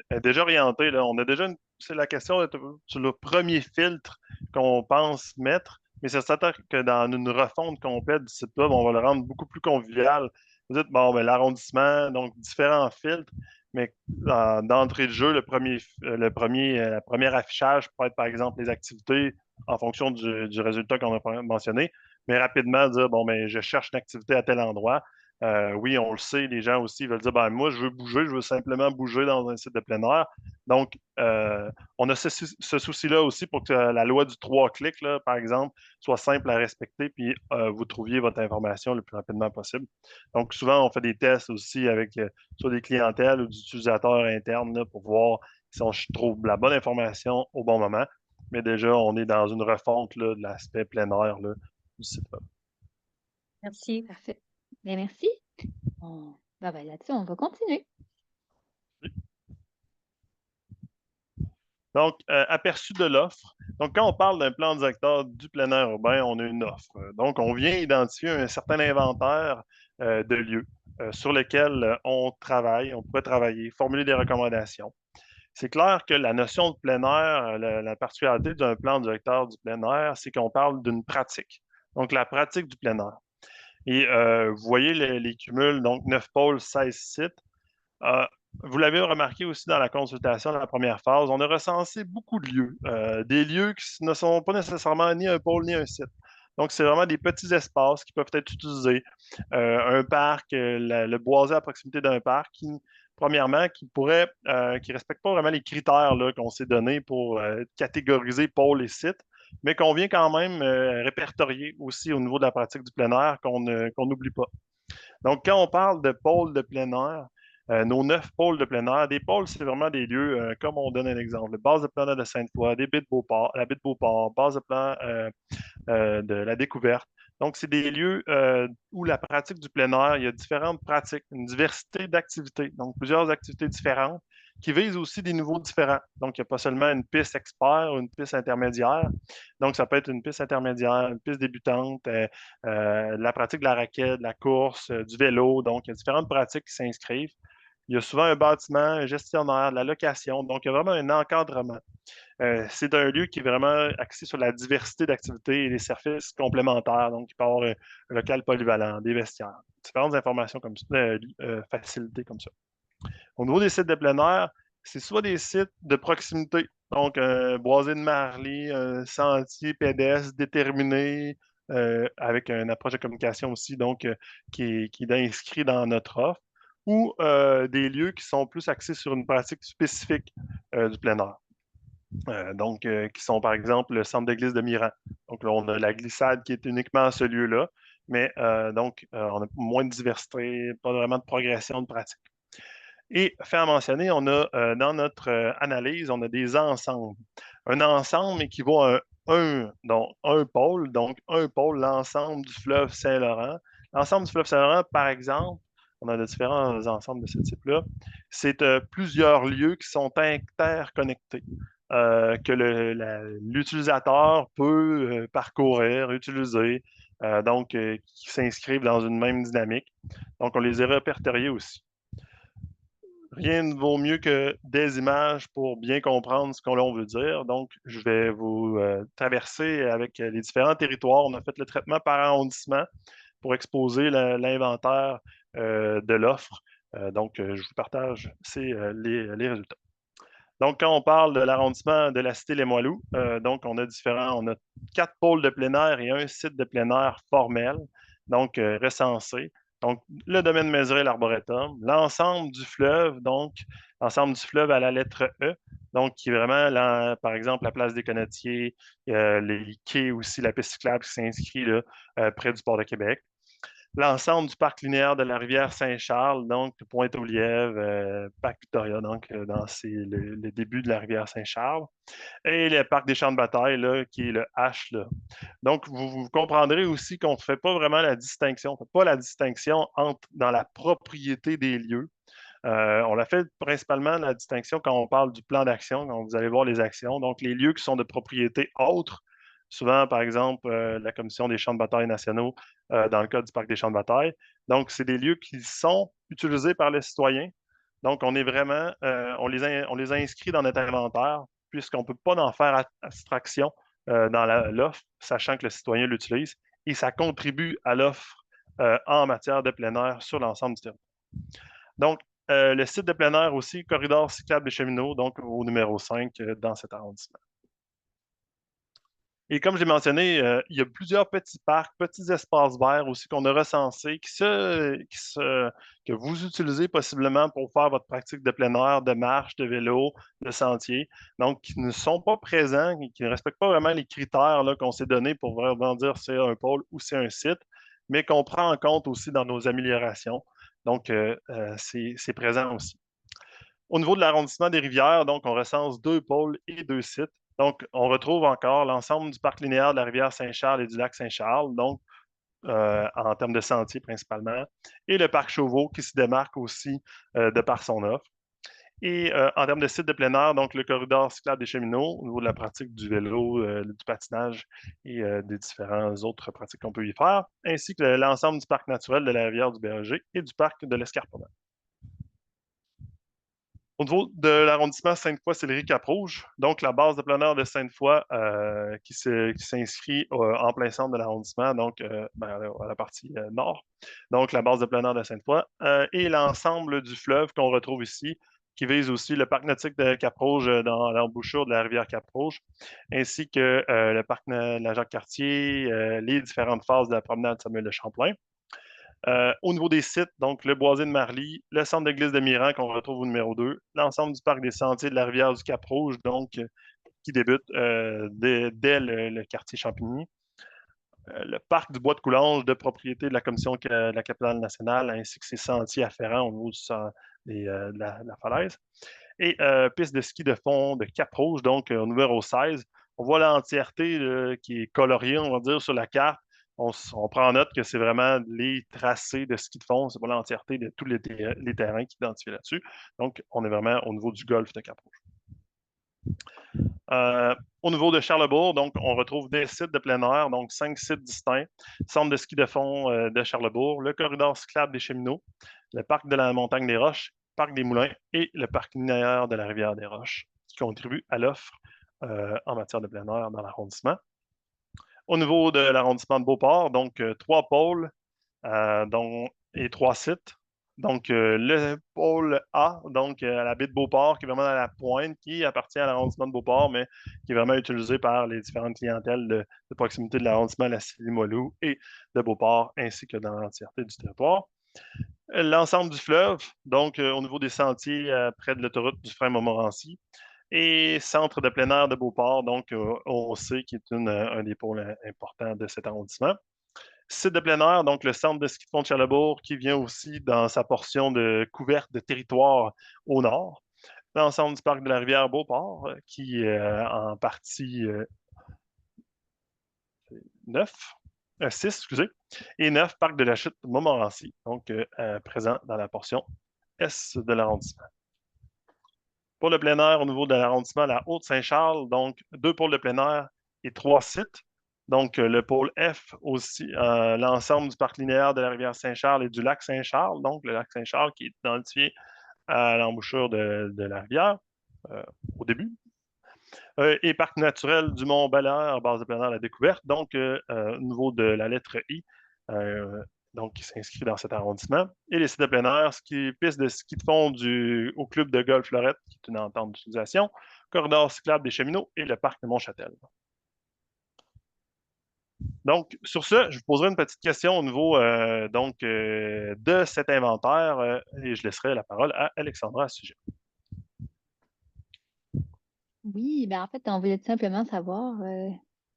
est déjà orientée. Là. On a déjà c'est la question sur le premier filtre qu'on pense mettre, mais c'est certain que dans une refonte complète du site web, on va le rendre beaucoup plus convivial. Vous dites, bon, ben, l'arrondissement, donc différents filtres, mais d'entrée de jeu, la première affichage peut être, par exemple, les activités en fonction du résultat qu'on a mentionné, mais rapidement dire, bon, ben, je cherche une activité à tel endroit. Oui, on le sait, les gens aussi veulent dire, ben, moi, je veux bouger, je veux simplement bouger dans un site de plein air. Donc, on a ce souci-là aussi pour que la loi du 3 clics, là, par exemple, soit simple à respecter, puis vous trouviez votre information le plus rapidement possible. Donc, souvent, on fait des tests aussi avec soit des clientèles ou des utilisateurs internes là, pour voir si on trouve la bonne information au bon moment. Mais déjà, on est dans une refonte là, de l'aspect plein air là, du site web. Merci. Parfait. Bien, merci. Ben, là-dessus, on va continuer. Donc, aperçu de l'offre. Donc, quand on parle d'un plan directeur du plein air urbain, on a une offre. Donc, on vient identifier un certain inventaire de lieux sur lesquels on travaille, on pourrait travailler, formuler des recommandations. C'est clair que la notion de plein air, la particularité d'un plan directeur du plein air, c'est qu'on parle d'une pratique. Donc, la pratique du plein air. Et vous voyez les cumuls, donc 9 pôles, 16 sites. Euh, vous l'avez remarqué aussi dans la consultation de la première phase, on a recensé beaucoup de lieux, des lieux qui ne sont pas nécessairement ni un pôle ni un site. Donc, c'est vraiment des petits espaces qui peuvent être utilisés. Un parc, le boisé à proximité d'un parc, premièrement, qui qui respecte pas vraiment les critères là, qu'on s'est donnés pour catégoriser pôle et site, mais qu'on vient quand même répertorier aussi au niveau de la pratique du plein air qu'on n'oublie pas. Donc, quand on parle de pôles de plein air, nos 9 pôles de plein air, des pôles, c'est vraiment des lieux, comme on donne un exemple, base de plein air de Sainte-Foy, des baies de Beauport, la baie de Beauport, base de plein de la découverte. Donc, c'est des lieux où la pratique du plein air, il y a différentes pratiques, une diversité d'activités, donc plusieurs activités différentes qui visent aussi des niveaux différents. Donc, il n'y a pas seulement une piste expert ou une piste intermédiaire. Donc, ça peut être une piste intermédiaire, une piste débutante, la pratique de la raquette, de la course, du vélo. Donc, il y a différentes pratiques qui s'inscrivent. Il y a souvent un bâtiment, un gestionnaire, de la location. Donc, il y a vraiment un encadrement. C'est un lieu qui est vraiment axé sur la diversité d'activités et des services complémentaires. Donc, il peut y avoir un local polyvalent, des vestiaires, différentes informations comme ça, facilitées comme ça. Au niveau des sites de plein air, c'est soit des sites de proximité, donc un boisé de Marly, un sentier pédestre déterminé, avec une approche de communication aussi, donc qui est inscrit dans notre offre, ou des lieux qui sont plus axés sur une pratique spécifique du plein air. Donc, qui sont par exemple le centre d'église de Miran. Donc là, on a la glissade qui est uniquement à ce lieu-là, mais donc, on a moins de diversité, pas vraiment de progression de pratique. Et fait à mentionner, on a dans notre analyse, on a des ensembles. Un ensemble équivaut à un pôle, l'ensemble du fleuve Saint-Laurent. L'ensemble du fleuve Saint-Laurent, par exemple, on a de différents ensembles de ce type-là, c'est plusieurs lieux qui sont interconnectés, que l'utilisateur peut parcourir, utiliser, qui s'inscrivent dans une même dynamique. Donc, on les a répertoriés aussi. Rien ne vaut mieux que des images pour bien comprendre ce que l'on veut dire. Donc, je vais vous traverser avec les différents territoires. On a fait le traitement par arrondissement pour exposer l'inventaire de l'offre. Je vous partage les résultats. Donc, quand on parle de l'arrondissement de la Cité-les-Moilous, on a 4 pôles de plein air et un site de plein air formel, recensé. Donc, le domaine mesuré, l'arboretum, l'ensemble du fleuve, l'ensemble du fleuve à la lettre E, donc qui est vraiment, par exemple, la place des Connetiers, les quais aussi, la piste cyclable qui s'inscrit près du port de Québec. L'ensemble du parc linéaire de la rivière Saint-Charles, donc Pointe-aux-Lièvres, Parc Victoria, dans le début de la rivière Saint-Charles, et le parc des champs de bataille, là, qui est le H. Là. Donc, vous comprendrez aussi qu'on ne fait pas vraiment la distinction, dans la propriété des lieux. On a fait principalement la distinction quand on parle du plan d'action, quand vous allez voir les actions. Donc, les lieux qui sont de propriété autre, souvent, par exemple, la Commission des champs de bataille nationaux dans le cas du Parc des champs de bataille. Donc, c'est des lieux qui sont utilisés par les citoyens. Donc, on les a inscrits dans notre inventaire, puisqu'on ne peut pas en faire abstraction dans l'offre, sachant que le citoyen l'utilise, et ça contribue à l'offre en matière de plein air sur l'ensemble du territoire. Donc, le site de plein air aussi, corridor cyclable des cheminots, donc au numéro 5 dans cet arrondissement. Et comme j'ai mentionné, il y a plusieurs petits parcs, petits espaces verts aussi qu'on a recensés, que vous utilisez possiblement pour faire votre pratique de plein air, de marche, de vélo, de sentier. Donc, qui ne sont pas présents, qui ne respectent pas vraiment les critères qu'on s'est donnés pour vraiment dire c'est un pôle ou c'est un site, mais qu'on prend en compte aussi dans nos améliorations. Donc, c'est présent aussi. Au niveau de l'arrondissement des rivières, donc, on recense 2 pôles et 2 sites. Donc, on retrouve encore l'ensemble du parc linéaire de la rivière Saint-Charles et du lac Saint-Charles, donc en termes de sentiers principalement, et le parc Chauveau qui se démarque aussi de par son offre. Et en termes de sites de plein air, donc le corridor cyclable des cheminots, au niveau de la pratique du vélo, du patinage et des différentes autres pratiques qu'on peut y faire, ainsi que l'ensemble du parc naturel de la rivière du Berger et du parc de l'Escarpement. Au niveau de l'arrondissement Sainte-Foy-Sillery-Cap-Rouge, donc la base de plein air de Sainte-Foy qui s'inscrit en plein centre de l'arrondissement, donc à la partie nord. Donc la base de plein air de Sainte-Foy et l'ensemble du fleuve qu'on retrouve ici, qui vise aussi le parc nautique de Cap-Rouge dans l'embouchure de la rivière Cap-Rouge, ainsi que le parc de la Jacques-Cartier, les différentes phases de la promenade Samuel de Champlain. Au niveau des sites, donc le Boisé de Marly, le centre de glisse de Miran qu'on retrouve au numéro 2, l'ensemble du parc des sentiers de la rivière du Cap-Rouge, donc qui débute dès le quartier Champigny, le parc du Bois de Coulanges de propriété de la Commission de la capitale nationale, ainsi que ses sentiers afférents au niveau de la falaise, et piste de ski de fond de Cap-Rouge, donc au numéro 16. On voit l'entièreté qui est coloriée, on va dire, sur la carte. On prend en note que c'est vraiment les tracés de ski de fond, c'est pas l'entièreté de tous les terrains qui sont identifiés là-dessus. Donc, on est vraiment au niveau du golfe de Cap-Rouge. Au niveau de Charlesbourg, donc, on retrouve des sites de plein air, donc 5 sites distincts. Centre de ski de fond de Charlesbourg, le corridor cyclable des cheminots, le parc de la Montagne des Roches, parc des Moulins et le parc linéaire de la Rivière des Roches, qui contribuent à l'offre en matière de plein air dans l'arrondissement. Au niveau de l'arrondissement de Beauport, donc 3 pôles et 3 sites. Donc, le pôle A, donc à la baie de Beauport, qui est vraiment à la pointe, qui appartient à l'arrondissement de Beauport, mais qui est vraiment utilisé par les différentes clientèles de proximité de l'arrondissement de la Cité-les-Moilous et de Beauport, ainsi que dans l'entièreté du territoire. L'ensemble du fleuve, donc au niveau des sentiers près de l'autoroute du frein Montmorency, et centre de plein air de Beauport, donc on sait qu'il est un des pôles importants de cet arrondissement. Site de plein air, donc le centre de ski de fond de Charlesbourg, qui vient aussi dans sa portion de couverte de territoire au nord. L'ensemble du parc de la rivière Beauport, qui en partie 6, excusez, et 9, Parc de la Chute Montmorency, donc présent dans la portion est de l'arrondissement. Pour le plein air, au niveau de l'arrondissement, la Haute-Saint-Charles, donc 2 pôles de plein air et 3 sites. Donc, le pôle F aussi, l'ensemble du parc linéaire de la rivière Saint-Charles et du lac Saint-Charles, donc le lac Saint-Charles qui est identifié à l'embouchure de la rivière au début. Et parc naturel du Mont-Belair, base de plein air à la découverte, donc au niveau de la lettre I, donc qui s'inscrit dans cet arrondissement. Et les sites de plein air, piste de ski de fond au club de golf Lorette, qui est une entente d'utilisation, corridor cyclable des cheminots et le parc de Montchâtel. Donc, sur ce, je vous poserai une petite question au niveau de cet inventaire et je laisserai la parole à Alexandra à ce sujet. Oui, ben en fait, on voulait tout simplement savoir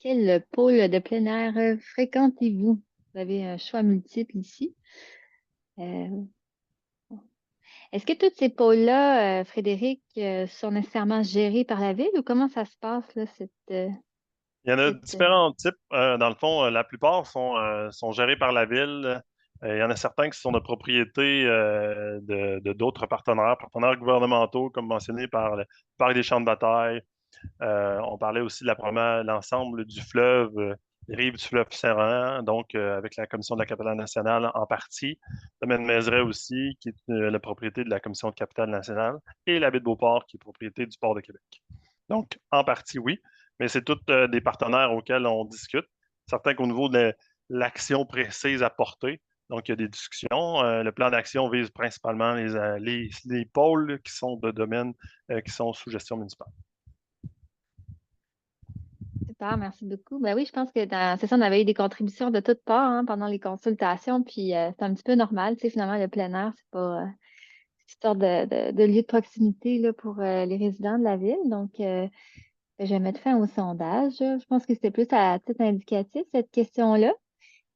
quel pôle de plein air fréquentez-vous? Vous avez un choix multiple ici. Est-ce que tous ces pôles-là, Frédéric, sont nécessairement gérés par la ville ou comment ça se passe, là, Il y en a différents types. Dans le fond, la plupart sont gérés par la ville. Il y en a certains qui sont de propriété de d'autres partenaires gouvernementaux, comme mentionné par le Parc des champs de bataille. On parlait aussi de l'ensemble du fleuve, les rives du fleuve Saint-Laurent, donc avec la Commission de la capitale nationale en partie. Le domaine Mézeray aussi, qui est la propriété de la Commission de capitale nationale, et la baie de Beauport, qui est propriété du Port de Québec. Donc, en partie, oui, mais c'est tous des partenaires auxquels on discute. Certains qu'au niveau de l'action précise à porter, donc il y a des discussions. Le plan d'action vise principalement les pôles qui sont de domaines qui sont sous gestion municipale. Super, merci beaucoup. Ben oui, je pense que c'est ça, on avait eu des contributions de toutes parts hein, pendant les consultations, puis c'est un petit peu normal, tu sais, finalement, le plein air, c'est pas une sorte de lieu de proximité là, pour les résidents de la ville. Donc, je vais mettre fin au sondage. Je pense que c'était plus à titre indicatif, cette question-là.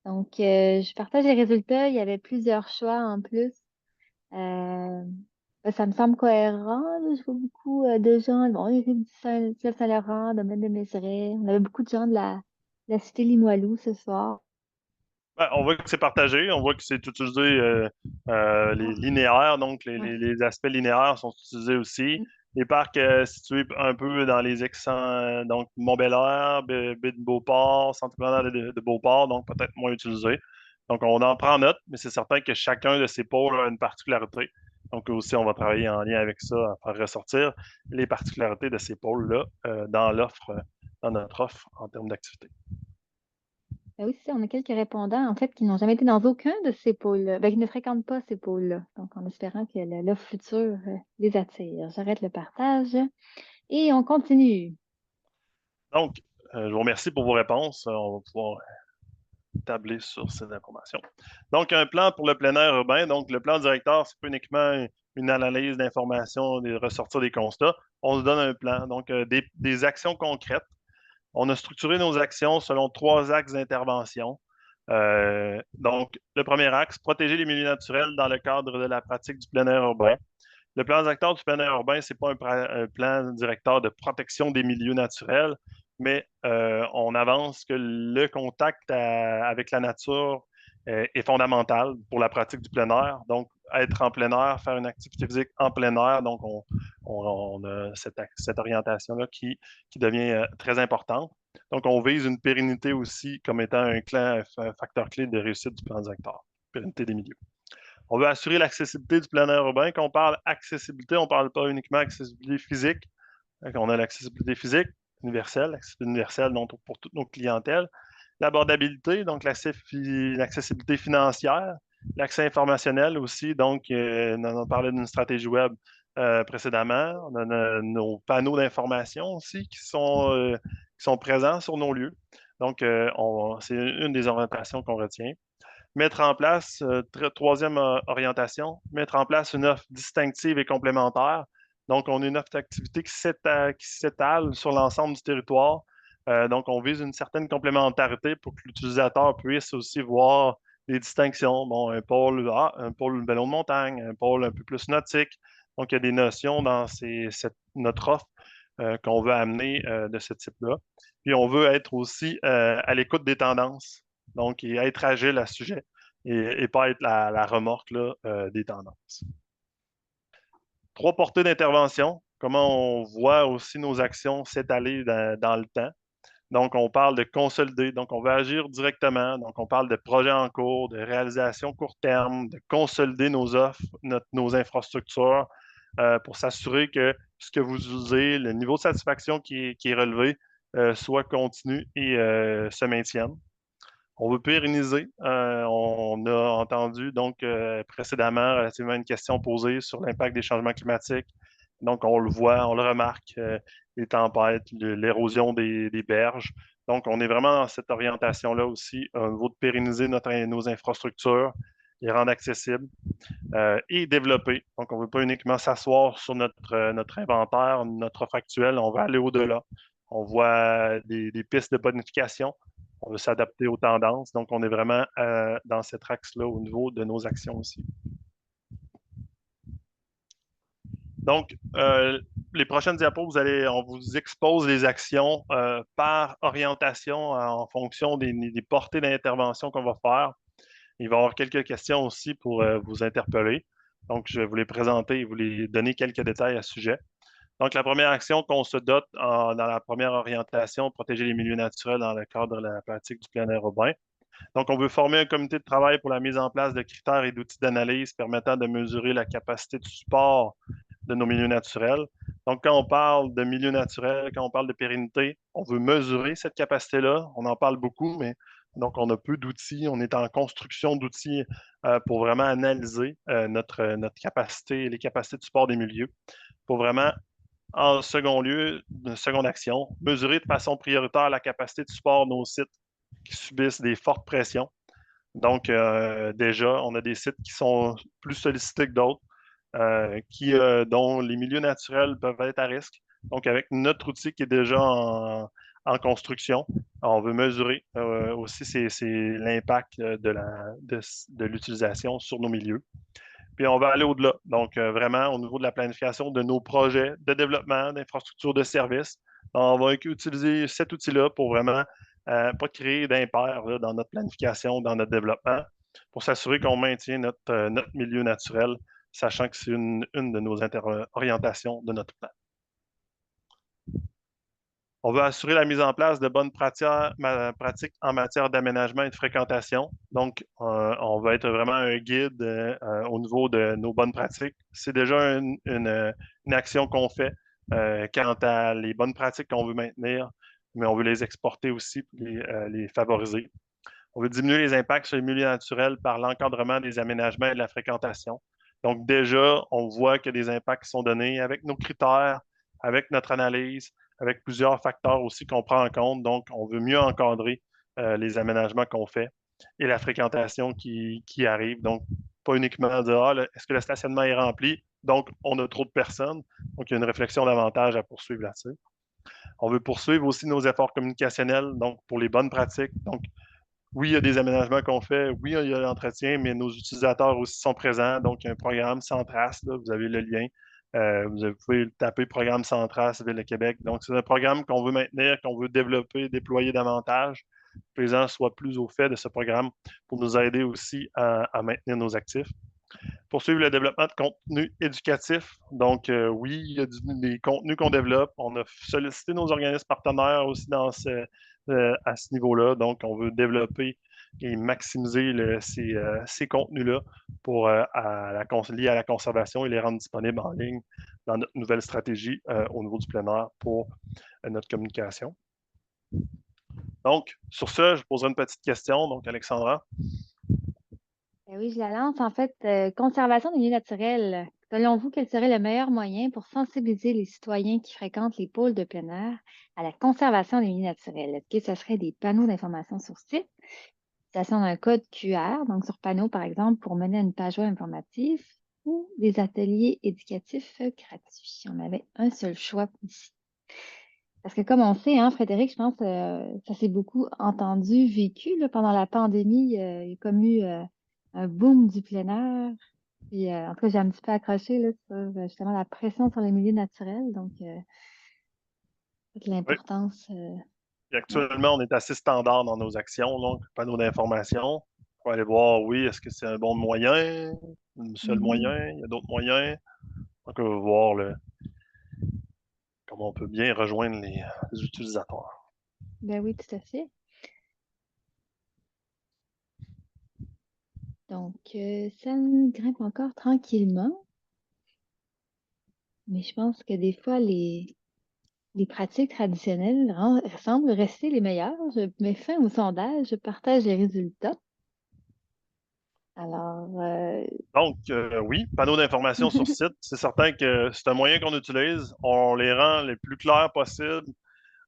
Donc, je partage les résultats. Il y avait plusieurs choix en plus. Ça me semble cohérent. Là. Je vois beaucoup de gens. Bon, les rives du Saint-Laurent, domaine de Mézeray. On avait beaucoup de gens de la cité Limoilou ce soir. Ben, on voit que c'est partagé. On voit que c'est utilisé les linéaires. Donc, les aspects linéaires sont utilisés aussi. Les parcs situés un peu dans les accents, donc Mont-Belair, baie de Beauport, centre communal de Beauport, donc peut-être moins utilisés. Donc, on en prend note, mais c'est certain que chacun de ces pôles a une particularité. Donc, aussi, on va travailler en lien avec ça, à faire ressortir les particularités de ces pôles-là dans notre offre en termes d'activité. Ben oui, c'est ça, on a quelques répondants, en fait, qui n'ont jamais été dans aucun de ces pôles-là, ben, qui ne fréquentent pas ces pôles-là. Donc, en espérant que l'offre future les attire. J'arrête le partage et on continue. Donc, je vous remercie pour vos réponses. On va pouvoir tabler sur ces informations. Donc, un plan pour le plein air urbain. Donc, le plan directeur, c'est pas uniquement une analyse d'informations, de ressortir des constats. On se donne un plan, donc des actions concrètes. On a structuré nos actions selon 3 axes d'intervention. Donc, le premier axe, protéger les milieux naturels dans le cadre de la pratique du plein air urbain. Le plan directeur du plein air urbain, ce n'est pas un plan directeur de protection des milieux naturels, mais on avance que le contact avec la nature est fondamental pour la pratique du plein air. Donc, être en plein air, faire une activité physique en plein air, donc on a cette orientation-là qui devient très importante. Donc, on vise une pérennité aussi comme étant un facteur clé de réussite du plan directeur, pérennité des milieux. On veut assurer l'accessibilité du plein air urbain. Quand on parle accessibilité, on ne parle pas uniquement accessibilité physique. On a l'accessibilité physique universelle, l'accessibilité universelle donc, pour toutes nos clientèles. L'abordabilité, donc l'accessibilité financière. L'accès informationnel aussi, donc on parlait d'une stratégie web précédemment. On a nos panneaux d'information aussi qui sont présents sur nos lieux. Donc, c'est une des orientations qu'on retient. Mettre en place, troisième orientation, mettre en place une offre distinctive et complémentaire. Donc, on a une offre d'activité qui s'étale sur l'ensemble du territoire. Donc, on vise une certaine complémentarité pour que l'utilisateur puisse aussi voir les distinctions. Bon, un pôle vélo de montagne, un pôle un peu plus nautique. Donc, il y a des notions dans notre offre qu'on veut amener de ce type-là. Puis on veut être aussi à l'écoute des tendances, donc et être agile à ce sujet et pas être la remorque là, des tendances. 3 portées d'intervention, comment on voit aussi nos actions s'étaler dans le temps. Donc, on parle de consolider, donc on veut agir directement. Donc, on parle de projets en cours, de réalisation court terme, de consolider nos offres, nos infrastructures pour s'assurer que ce que vous utilisez, le niveau de satisfaction qui est relevé, soit continu et se maintienne. On veut pérenniser. On a entendu donc précédemment relativement une question posée sur l'impact des changements climatiques. Donc, on le voit, on le remarque, les tempêtes, l'érosion des berges. Donc, on est vraiment dans cette orientation-là aussi, au niveau de pérenniser nos infrastructures, les rendre accessibles et développer. Donc, on ne veut pas uniquement s'asseoir sur notre inventaire, notre offre actuelle, on va aller au-delà. On voit des pistes de bonification. On veut s'adapter aux tendances. Donc, on est vraiment dans cet axe-là au niveau de nos actions aussi. Donc, les prochaines diapos, on vous expose les actions par orientation en fonction des portées d'intervention qu'on va faire. Il va y avoir quelques questions aussi pour vous interpeller. Donc, je vais vous les présenter et vous les donner quelques détails à ce sujet. Donc, la première action qu'on se dote dans la première orientation, protéger les milieux naturels dans le cadre de la pratique du plein air urbain. Donc, on veut former un comité de travail pour la mise en place de critères et d'outils d'analyse permettant de mesurer la capacité de support de nos milieux naturels. Donc, quand on parle de milieux naturels, quand on parle de pérennité, on veut mesurer cette capacité-là. On en parle beaucoup, mais donc on a peu d'outils. On est en construction d'outils pour vraiment analyser notre capacité et les capacités de support des milieux pour vraiment, en second lieu, une seconde action, mesurer de façon prioritaire la capacité de support de nos sites qui subissent des fortes pressions. Donc, déjà, on a des sites qui sont plus sollicités que d'autres, dont les milieux naturels peuvent être à risque. Donc, avec notre outil qui est déjà en construction, on veut mesurer aussi l'impact de l'utilisation sur nos milieux. Puis on va aller au-delà. Donc, vraiment, au niveau de la planification de nos projets de développement, d'infrastructures de services, on va utiliser cet outil-là pour vraiment pas créer d'impair dans notre planification, dans notre développement, pour s'assurer qu'on maintient notre milieu naturel, sachant que c'est une de nos orientations de notre plan. On veut assurer la mise en place de bonnes pratiques en matière d'aménagement et de fréquentation. Donc, on va être vraiment un guide au niveau de nos bonnes pratiques. C'est déjà une action qu'on fait quant à les bonnes pratiques qu'on veut maintenir, mais on veut les exporter aussi pour les favoriser. On veut diminuer les impacts sur les milieux naturels par l'encadrement des aménagements et de la fréquentation. Donc, déjà, on voit que des impacts sont donnés avec nos critères, avec notre analyse, avec plusieurs facteurs aussi qu'on prend en compte. Donc, on veut mieux encadrer les aménagements qu'on fait et la fréquentation qui arrive. Donc, pas uniquement dire est-ce que le stationnement est rempli? Donc, on a trop de personnes. Donc, il y a une réflexion davantage à poursuivre là-dessus. On veut poursuivre aussi nos efforts communicationnels, donc pour les bonnes pratiques. Donc, oui, il y a des aménagements qu'on fait, oui, il y a l'entretien, mais nos utilisateurs aussi sont présents. Donc, il y a un programme sans trace, là, vous avez le lien. Vous pouvez taper programme sans trace Ville de Québec. Donc, c'est un programme qu'on veut maintenir, qu'on veut développer, déployer davantage. Que les gens soient plus au fait de ce programme pour nous aider aussi à maintenir nos actifs. Poursuivre le développement de contenu éducatif. Donc, oui, il y a des contenus qu'on développe. On a sollicité nos organismes partenaires aussi à ce niveau-là. Donc, on veut développer et maximiser ces contenus-là pour liés à la conservation et les rendre disponibles en ligne dans notre nouvelle stratégie au niveau du plein air pour notre communication. Donc, sur ce, je poserai une petite question. Donc, Alexandra. Oui, je la lance. En fait, conservation des milieux naturels. Selon vous, quel serait le meilleur moyen pour sensibiliser les citoyens qui fréquentent les pôles de plein air à la conservation des milieux naturels? Est-ce que ce serait des panneaux d'information sur site, l'utilisation d'un code QR, donc sur panneau par exemple, pour mener une page web informative, ou des ateliers éducatifs gratuits? On avait un seul choix ici. Parce que comme on sait, hein, Frédéric, je pense que ça s'est beaucoup entendu, vécu là, pendant la pandémie. Il y a comme eu un boom du plein air. Puis, en tout cas, j'ai un petit peu accroché là, sur justement la pression sur les milieux naturels. Donc, de l'importance. Et actuellement, on est assez standard dans nos actions, donc panneau d'information. On va aller voir, oui, est-ce que c'est un bon moyen, le seul moyen, il y a d'autres moyens. Donc, on va voir comment on peut bien rejoindre les utilisateurs. Ben oui, tout à fait. Donc, ça grimpe encore tranquillement. Mais je pense que des fois, les pratiques traditionnelles semblent rester les meilleures. Je mets fin au sondage, je partage les résultats. Alors, Donc, oui, panneaux d'information sur site, c'est certain que c'est un moyen qu'on utilise. On les rend les plus clairs possibles.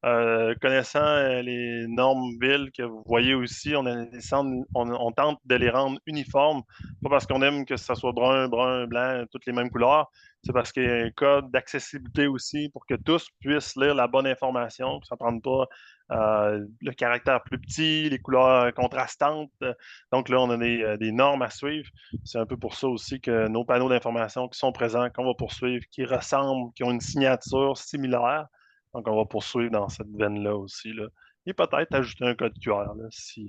Connaissant les normes villes que vous voyez aussi, on tente de les rendre uniformes. Pas parce qu'on aime que ça soit brun, blanc, toutes les mêmes couleurs. C'est parce qu'il y a un code d'accessibilité aussi pour que tous puissent lire la bonne information, que ça ne prenne pas le caractère plus petit, les couleurs contrastantes. Donc là, on a des normes à suivre. C'est un peu pour ça aussi que nos panneaux d'information qui sont présents, qu'on va poursuivre, qui ressemblent, qui ont une signature similaire. Donc, on va poursuivre dans cette veine-là aussi, là. Et peut-être ajouter un code QR là, si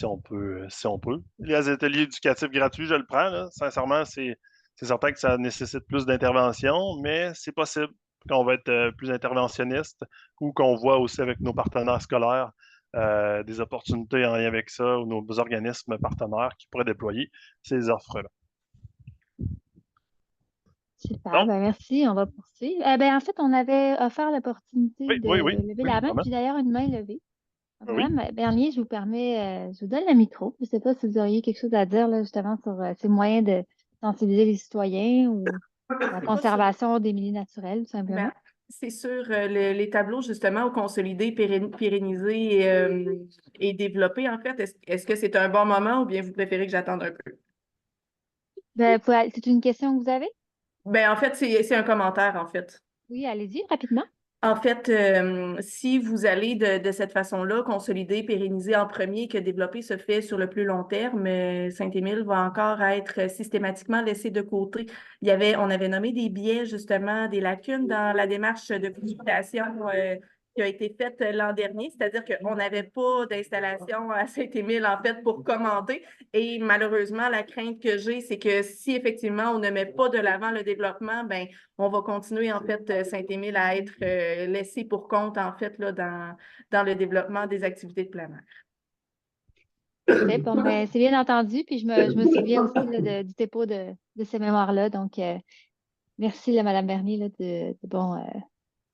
on peut, si on peut. Les ateliers éducatifs gratuits, je le prends, là. Sincèrement, c'est certain que ça nécessite plus d'intervention, mais c'est possible qu'on va être plus interventionniste ou qu'on voit aussi avec nos partenaires scolaires des opportunités en lien avec ça ou nos organismes partenaires qui pourraient déployer ces offres-là. super, Donc, ben merci, on va poursuivre. Ben, en fait, on avait offert l'opportunité oui, de oui, oui, lever oui, la main, vraiment. puis d'ailleurs une main levée. Oui. Madame Bernier, je vous permets, je vous donne le micro. Je ne sais pas si vous auriez quelque chose à dire là, justement sur ces moyens de sensibiliser les citoyens ou la C'est pas sur- conservation des milieux naturels, tout simplement. Ben, c'est sur les tableaux, justement, au consolidé, pérennisé et développé, en fait. Est-ce que c'est un bon moment ou bien vous préférez que j'attende un peu? Ben, c'est une question que vous avez? Ben, en fait, c'est un commentaire, en fait. Oui, allez-y, rapidement. En fait, si vous allez de cette façon-là, consolider, pérenniser en premier, que développer se fait sur le plus long terme, Saint-Émile va encore être systématiquement laissé de côté. On avait nommé des biais, justement, des lacunes dans la démarche de consultation qui a été faite l'an dernier, c'est-à-dire qu'on n'avait pas d'installation à Saint-Émile, en fait, pour commenter. Et malheureusement, la crainte que j'ai, c'est que si effectivement on ne met pas de l'avant le développement, ben on va continuer, en fait, Saint-Émile à être laissé pour compte, en fait, là, dans le développement des activités de plein air. Parfait. Bon, ben, c'est bien entendu. Puis je me souviens aussi là, du dépôt de ces mémoires-là. Donc, merci, là, Madame Bernier, là, de bon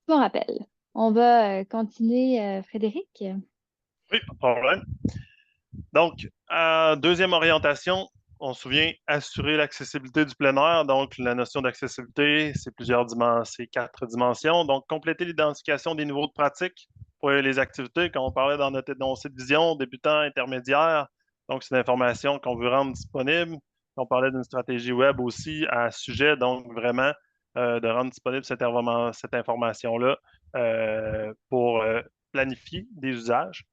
rappel. On va continuer, Frédéric. Oui, pas de problème. Donc, deuxième orientation, on se souvient, assurer l'accessibilité du plein air. Donc, la notion d'accessibilité, c'est c'est 4 dimensions. Donc, compléter l'identification des niveaux de pratique pour les activités, quand on parlait dans notre énoncé de vision, débutant, intermédiaire. Donc, c'est une information qu'on veut rendre disponible. On parlait d'une stratégie web aussi à ce sujet, donc vraiment de rendre disponible cette information-là pour planifier des usages.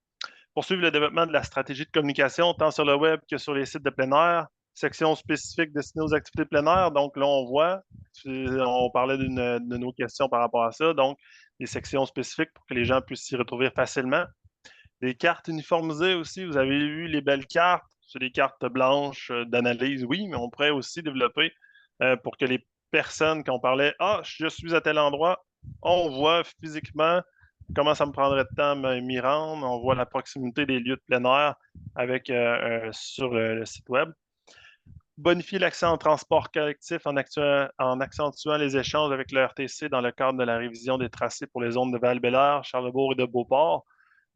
Poursuivre le développement de la stratégie de communication tant sur le web que sur les sites de plein air. Section spécifique destinée aux activités de plein air. Donc là, on voit, on parlait de nos questions par rapport à ça. Donc, des sections spécifiques pour que les gens puissent s'y retrouver facilement. Des cartes uniformisées aussi. Vous avez vu les belles cartes. C'est des cartes blanches d'analyse, oui, mais on pourrait aussi développer pour que les personnes, quand on parlait, je suis à tel endroit, on voit physiquement comment ça me prendrait de temps à m'y rendre. On voit la proximité des lieux de plein air sur le site web. Bonifier l'accès en transport collectif en accentuant les échanges avec le RTC dans le cadre de la révision des tracés pour les zones de Val-Bélair, Charlesbourg et de Beauport.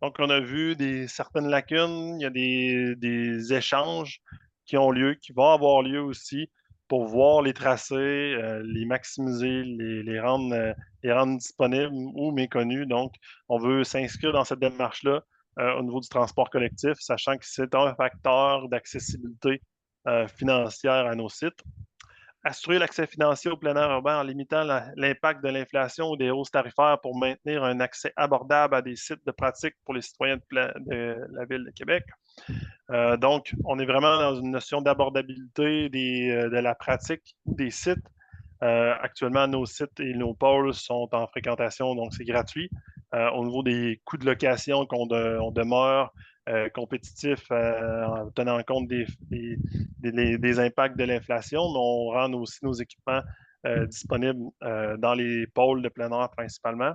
Donc, on a vu certaines lacunes, il y a des échanges qui ont lieu, qui vont avoir lieu aussi pour voir les tracés, les maximiser, les rendre disponibles ou méconnus. Donc, on veut s'inscrire dans cette démarche-là au niveau du transport collectif, sachant que c'est un facteur d'accessibilité financière à nos sites. Assurer l'accès financier au plein air urbain en limitant l'impact de l'inflation ou des hausses tarifaires pour maintenir un accès abordable à des sites de pratique pour les citoyens de la Ville de Québec. Donc, on est vraiment dans une notion d'abordabilité de la pratique des sites Actuellement, nos sites et nos pôles sont en fréquentation, donc c'est gratuit. Au niveau des coûts de location, on demeure compétitif en tenant compte des impacts de l'inflation, mais on rend aussi nos équipements disponibles dans les pôles de plein air principalement.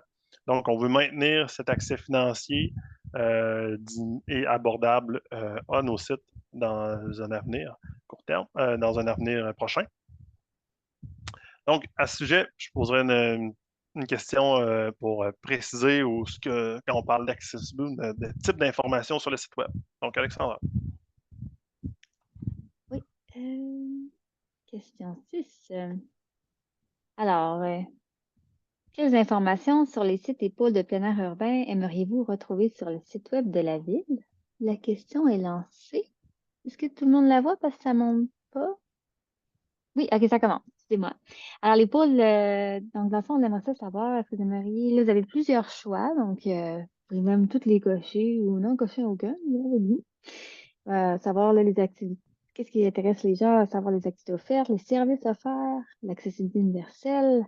Donc, on veut maintenir cet accès financier et abordable à nos sites dans un avenir court terme, dans un avenir prochain. Donc, à ce sujet, je poserai une question pour préciser quand on parle d'accessibilité, de type d'information sur le site web. Donc, Alexandra. Oui. Question 6. Alors, quelles informations sur les sites et pôles de plein air urbain aimeriez-vous retrouver sur le site web de la ville? La question est lancée. Est-ce que tout le monde la voit parce que ça ne monte pas? Oui, ok, ça commence. Excusez-moi. Alors, les pôles, donc, dans le fond, on aimerait ça savoir, est-ce que vous aimeriez, là, vous avez plusieurs choix, donc, vous pouvez même toutes les cocher ou non cocher aucun, là, avec vous. Savoir, là, les activités, qu'est-ce qui intéresse les gens, savoir les activités offertes, les services offerts, l'accessibilité universelle.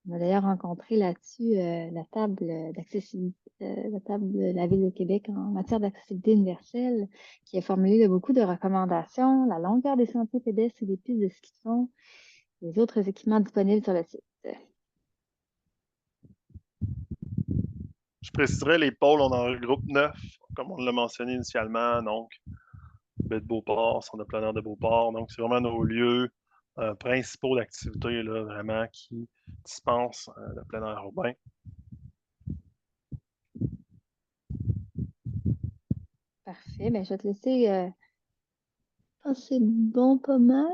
On a d'ailleurs rencontré là-dessus la table d'accessibilité, la table de la Ville de Québec en matière d'accessibilité universelle, qui a formulé beaucoup de recommandations, la longueur des sentiers pédestres et des pistes de ski de fond, les autres équipements disponibles sur le site. Je préciserai les pôles, on en regroupe 9, comme on l'a mentionné initialement. Donc, baie de Beauport, centre de plein air de Beauport. Donc, c'est vraiment nos lieux principaux d'activité, là, vraiment, qui dispensent le plein air urbain. Parfait. Ben, je vais te laisser passer bon pas mal.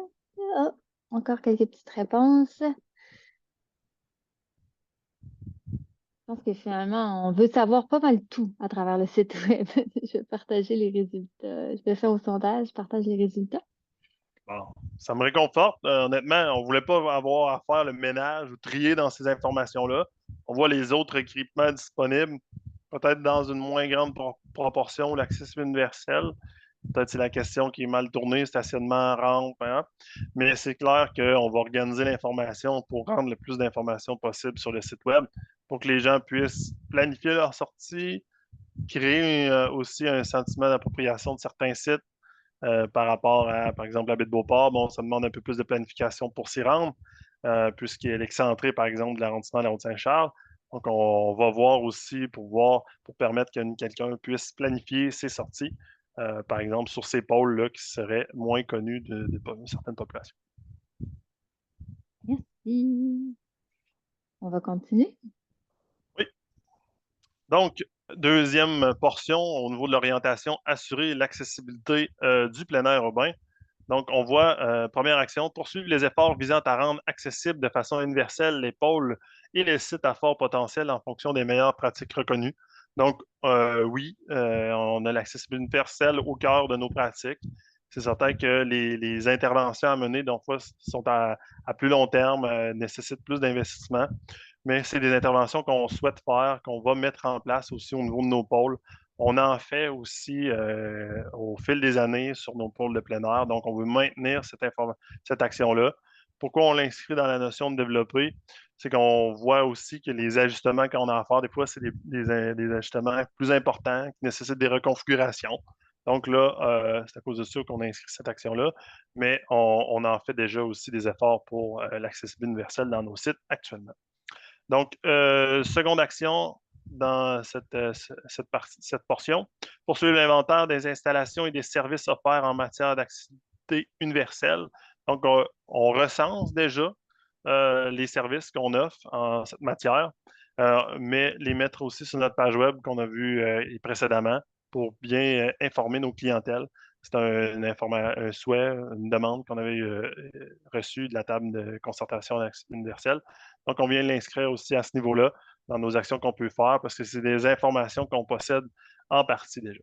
Ah, encore quelques petites réponses. Je pense que finalement, on veut savoir pas mal tout à travers le site web. Je vais partager les résultats. Je vais faire au sondage, je partage les résultats. Bon, ça me réconforte. Honnêtement, on ne voulait pas avoir à faire le ménage ou trier dans ces informations-là. On voit les autres équipements disponibles, peut-être dans une moins grande proportion, l'accessibilité universelle. Peut-être c'est la question qui est mal tournée, stationnement, rampe, hein? Mais c'est clair qu'on va organiser l'information pour rendre le plus d'informations possible sur le site web pour que les gens puissent planifier leur sortie, créer aussi un sentiment d'appropriation de certains sites par rapport à, par exemple, la baie de Beauport. Bon, ça demande un peu plus de planification pour s'y rendre, puisqu'elle est excentrée, par exemple, de l'arrondissement de la Haute-Saint-Charles. Donc, on va voir aussi pour permettre que quelqu'un puisse planifier ses sorties, par exemple, sur ces pôles-là qui seraient moins connus de certaines populations. Merci. On va continuer. Oui. Donc, deuxième portion au niveau de l'orientation, assurer l'accessibilité du plein air urbain. Donc, on voit, première action, poursuivre les efforts visant à rendre accessibles de façon universelle les pôles et les sites à fort potentiel en fonction des meilleures pratiques reconnues. Donc, oui, on a l'accessibilité universelle au cœur de nos pratiques. C'est certain que les interventions à mener, donc, sont à plus long terme, nécessitent plus d'investissement, mais c'est des interventions qu'on souhaite faire, qu'on va mettre en place aussi au niveau de nos pôles. On en fait aussi au fil des années sur nos pôles de plein air. Donc, on veut maintenir cette action-là. Pourquoi on l'inscrit dans la notion de développer? C'est qu'on voit aussi que les ajustements qu'on a à faire, des fois, c'est des ajustements plus importants qui nécessitent des reconfigurations. Donc là, c'est à cause de ça qu'on a inscrit cette action-là, mais on en fait déjà aussi des efforts pour l'accessibilité universelle dans nos sites actuellement. Donc, seconde action dans cette portion, poursuivre l'inventaire des installations et des services offerts en matière d'accessibilité universelle. Donc, on recense déjà les services qu'on offre en cette matière, mais les mettre aussi sur notre page web qu'on a vu précédemment pour bien informer nos clientèles. C'est un souhait, une demande qu'on avait reçue de la table de concertation universelle. Donc, on vient l'inscrire aussi à ce niveau-là dans nos actions qu'on peut faire parce que c'est des informations qu'on possède en partie déjà.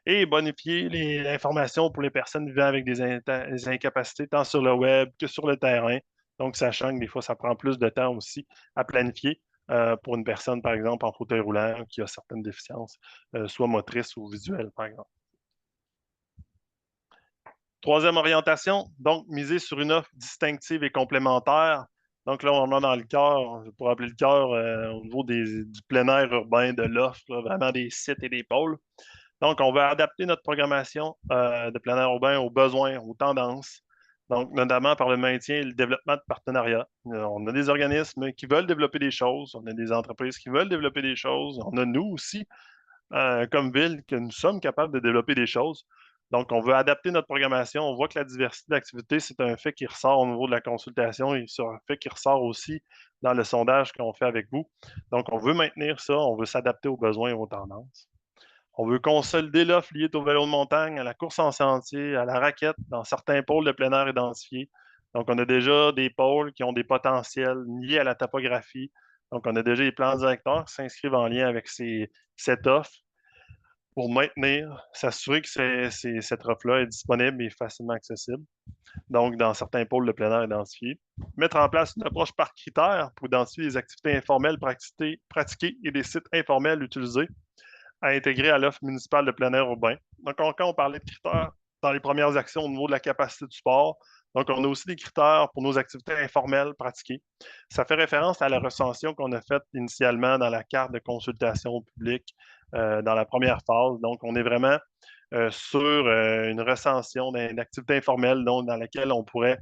Et bonifier l'information pour les personnes vivant avec des incapacités tant sur le web que sur le terrain. Donc, sachant que des fois, ça prend plus de temps aussi à planifier pour une personne, par exemple, en fauteuil roulant qui a certaines déficiences, soit motrices ou visuelles, par exemple. Troisième orientation, donc miser sur une offre distinctive et complémentaire Donc là, on est dans le cœur, pour appeler le cœur au niveau du plein air urbain, de l'offre, là, vraiment des sites et des pôles. Donc, on va adapter notre programmation de plein air urbain aux besoins, aux tendances. Donc, notamment par le maintien et le développement de partenariats. On a des organismes qui veulent développer des choses, on a des entreprises qui veulent développer des choses, on a nous aussi, comme ville, que nous sommes capables de développer des choses. Donc, on veut adapter notre programmation. On voit que la diversité d'activités, c'est un fait qui ressort au niveau de la consultation et c'est un fait qui ressort aussi dans le sondage qu'on fait avec vous. Donc, on veut maintenir ça, on veut s'adapter aux besoins et aux tendances. On veut consolider l'offre liée au vélo de montagne, à la course en sentier, à la raquette, dans certains pôles de plein air identifiés. Donc, on a déjà des pôles qui ont des potentiels liés à la topographie. Donc, on a déjà des plans directeurs qui s'inscrivent en lien avec cette offre pour maintenir, s'assurer que cette offre-là est disponible et facilement accessible. Donc, dans certains pôles de plein air identifiés. Mettre en place une approche par critères pour identifier les activités informelles pratiquées et des sites informels utilisés à intégrer à l'offre municipale de plein air urbain. Donc, quand on parlait de critères dans les premières actions au niveau de la capacité du sport, donc on a aussi des critères pour nos activités informelles pratiquées. Ça fait référence à la recension qu'on a faite initialement dans la carte de consultation au public dans la première phase. Donc, on est vraiment sur une recension d'activités informelles dans laquelle on pourrait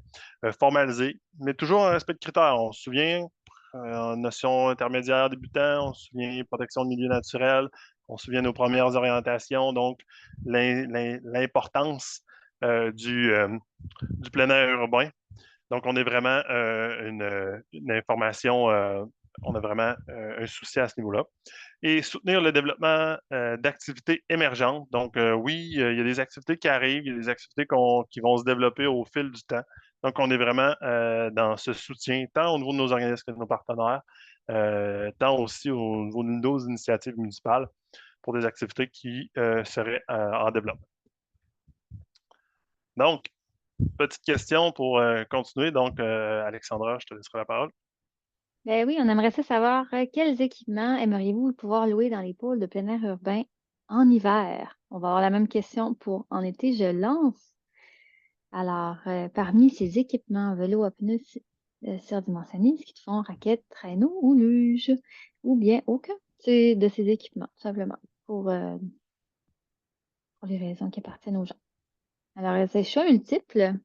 formaliser, mais toujours en respect de critères. On se souvient, notion intermédiaire débutant, on se souvient protection de milieu naturel, on se souvient de nos premières orientations, donc l'importance du plein air urbain. Donc, on est vraiment une information, on a vraiment un souci à ce niveau-là. Et soutenir le développement d'activités émergentes. Donc, oui, il y a des activités qui arrivent, il y a des activités qui vont se développer au fil du temps. Donc, on est vraiment dans ce soutien, tant au niveau de nos organismes que de nos partenaires, tant aussi au niveau de nos initiatives municipales pour des activités qui seraient en développement. Donc, petite question pour continuer. Donc, Alexandra, je te laisserai la parole. Ben oui, on aimerait ça savoir quels équipements aimeriez-vous pouvoir louer dans les pôles de plein air urbain en hiver? On va avoir la même question pour en été, je lance. Alors, parmi ces équipements, vélo à pneus surdimensionnés, ski de fond, raquettes, traîneau ou luge, ou bien aucun de ces équipements, tout simplement, pour les raisons qui appartiennent aux gens. Alors, c'est choix multiples.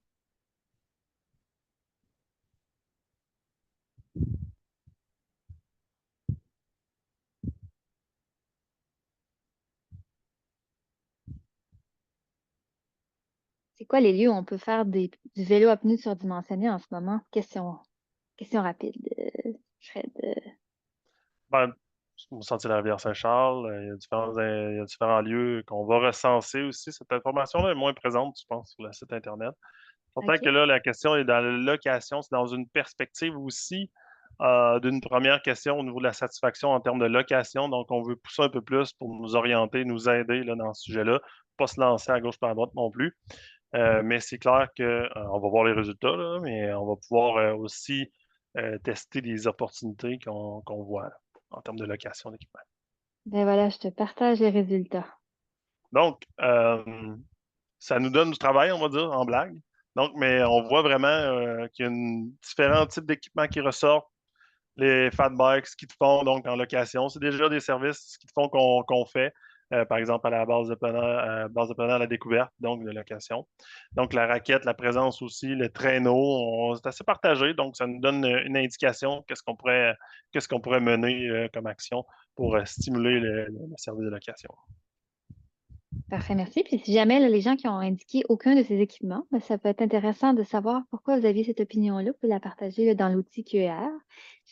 C'est quoi les lieux où on peut faire du vélo à pneus surdimensionné en ce moment? Question rapide, Fred. Ben, au Sentier de la Rivière-Saint-Charles, il y a différents lieux qu'on va recenser aussi. Cette information-là est moins présente, je pense, sur le site Internet. Pourtant OK. que là, la question est dans la location, c'est dans une perspective aussi d'une première question au niveau de la satisfaction en termes de location. Donc, on veut pousser un peu plus pour nous orienter, nous aider là, dans ce sujet-là. Pas se lancer à gauche par à droite non plus. Mais c'est clair qu'on va voir les résultats, là, mais on va pouvoir aussi tester des opportunités qu'on voit là, en termes de location d'équipement. Ben voilà, je te partage les résultats. Donc, ça nous donne du travail, on va dire, en blague. Donc, mais on voit vraiment qu'il y a différents types d'équipements qui ressortent. Les fat bikes, ski de fond, donc en location. C'est déjà des services ski de fond qu'on fait, par exemple à la base de plein air à la découverte, donc de location. Donc la raquette, la présence aussi, le traîneau, c'est assez partagé, donc ça nous donne une indication qu'est-ce qu'on pourrait mener comme action pour stimuler le service de location. Parfait, merci. Puis si jamais là, les gens qui ont indiqué aucun de ces équipements, ben, ça peut être intéressant de savoir pourquoi vous aviez cette opinion-là. Vous pouvez la partager là, dans l'outil QR.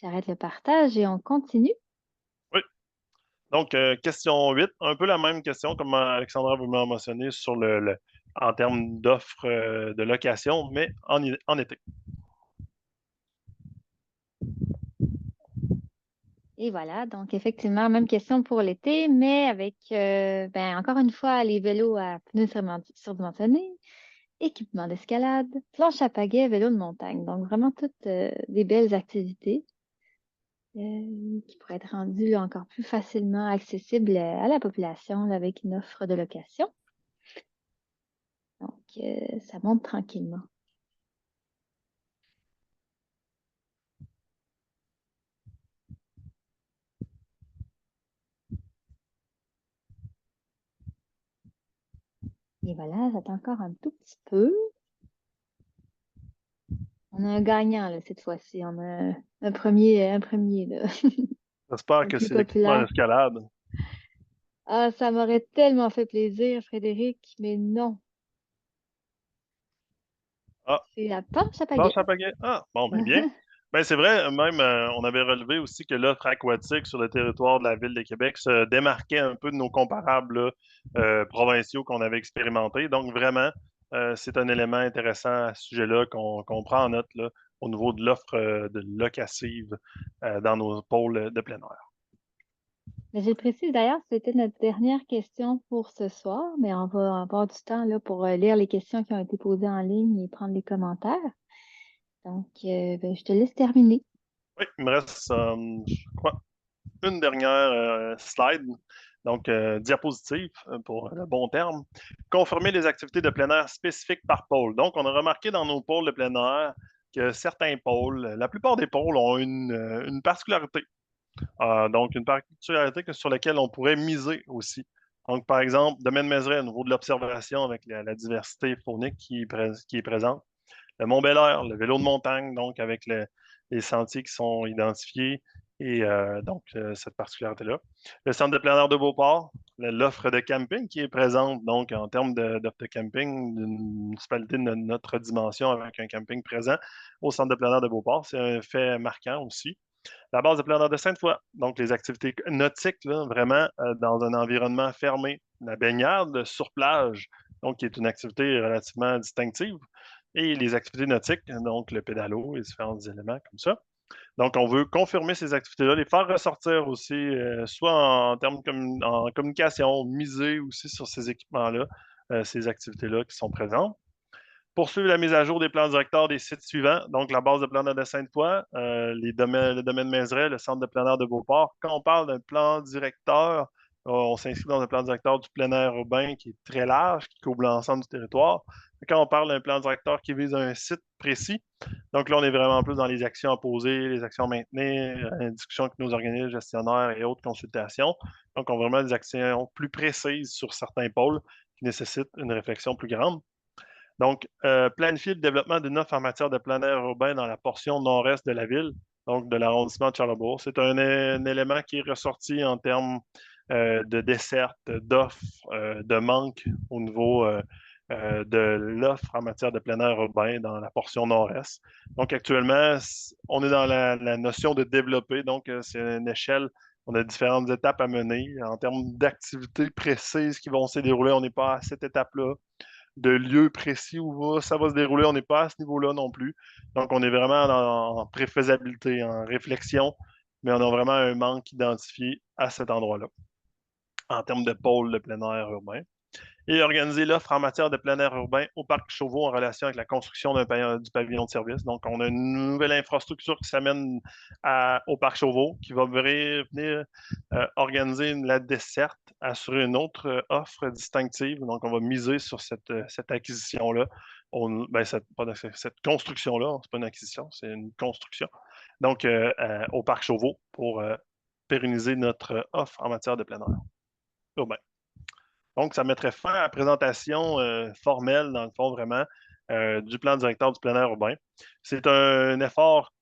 J'arrête le partage et on continue. Oui. Donc, question 8, un peu la même question, comme Alexandra vous m'a mentionné, sur en termes d'offres de location, mais en été. Et voilà, donc effectivement, même question pour l'été, mais avec, ben, encore une fois, les vélos à pneus surdimensionnés, équipement d'escalade, planche à pagaie, vélo de montagne. Donc vraiment toutes des belles activités qui pourraient être rendues là, encore plus facilement accessibles à la population là, avec une offre de location. Donc, ça monte tranquillement. Et voilà, j'attends encore un tout petit peu. On a un gagnant là, cette fois-ci. On a un premier là. J'espère Le que plus c'est l'équipement populaire. d'escalade. Ah, ça m'aurait tellement fait plaisir, Frédéric, mais non. Ah, C'est la planche à planche pagaie. à pagaie. Ah, bon, ben bien. Ben, c'est vrai, même, on avait relevé aussi que l'offre aquatique sur le territoire de la Ville de Québec se démarquait un peu de nos comparables là, provinciaux qu'on avait expérimentés. Donc, vraiment, c'est un élément intéressant à ce sujet-là qu'on prend en note là, au niveau de l'offre de locative dans nos pôles de plein air. Mais je le précise d'ailleurs, c'était notre dernière question pour ce soir, mais on va avoir du temps là, pour lire les questions qui ont été posées en ligne et prendre les commentaires. Donc, ben, je te laisse terminer. Oui, il me reste, je crois, une dernière slide, donc diapositive pour le bon terme. Confirmer les activités de plein air spécifiques par pôle. Donc, on a remarqué dans nos pôles de plein air que certains pôles, la plupart des pôles ont une particularité. Donc, une particularité sur laquelle on pourrait miser aussi. Donc, par exemple, domaine Mézeray, au niveau de l'observation avec la diversité faunique qui est présente. Le Mont Bel-Air, le vélo de montagne, donc avec les sentiers qui sont identifiés et donc cette particularité-là. Le centre de plein air de Beauport, l'offre de camping qui est présente, donc en termes d'offre de camping, d'une municipalité de notre dimension avec un camping présent au centre de plein air de Beauport, c'est un fait marquant aussi. La base de plein air de Sainte-Foy, donc les activités nautiques, là, vraiment dans un environnement fermé. La baignade sur plage, donc qui est une activité relativement distinctive. Et les activités nautiques, donc le pédalo et différents éléments comme ça. Donc, on veut confirmer ces activités-là, les faire ressortir aussi, soit en termes en communication, miser aussi sur ces équipements-là, ces activités-là qui sont présentes. Poursuivre la mise à jour des plans directeurs des sites suivants, donc la base de plein air de Sainte-Foy, le domaine Mézeray, le centre de plein air de Beauport. Quand on parle d'un plan directeur, on s'inscrit dans un plan directeur du plein air urbain qui est très large, qui couvre l'ensemble du territoire. Quand on parle d'un plan directeur qui vise un site précis, donc là, on est vraiment plus dans les actions à poser, les actions à maintenir, une discussion avec nos organismes gestionnaires et autres consultations. Donc, on a vraiment des actions plus précises sur certains pôles qui nécessitent une réflexion plus grande. Donc, planifier le développement d'une offre en matière de plein air urbain dans la portion nord-est de la ville, donc de l'arrondissement de Charlebourg. C'est un élément qui est ressorti en termes de desserte, d'offres, de manque au niveau de l'offre en matière de plein air urbain dans la portion nord-est. Donc, actuellement, on est dans la notion de développer, donc c'est une échelle. On a différentes étapes à mener en termes d'activités précises qui vont se dérouler. On n'est pas à cette étape-là de lieu précis où ça va se dérouler. On n'est pas à ce niveau-là non plus. Donc, on est vraiment en préfaisabilité, en réflexion, mais on a vraiment un manque identifié à cet endroit-là en termes de pôle de plein air urbain. Et organiser l'offre en matière de plein air urbain au Parc Chauveau en relation avec la construction du pavillon de service. Donc, on a une nouvelle infrastructure qui s'amène au Parc Chauveau qui va venir organiser la desserte, assurer une autre offre distinctive. Donc, on va miser sur cette acquisition-là. Cette construction-là, c'est pas une acquisition, c'est une construction. Donc, au Parc Chauveau pour pérenniser notre offre en matière de plein air urbain. Donc, ça mettrait fin à la présentation formelle, dans le fond, vraiment, du plan directeur du plein air urbain. C'est un effort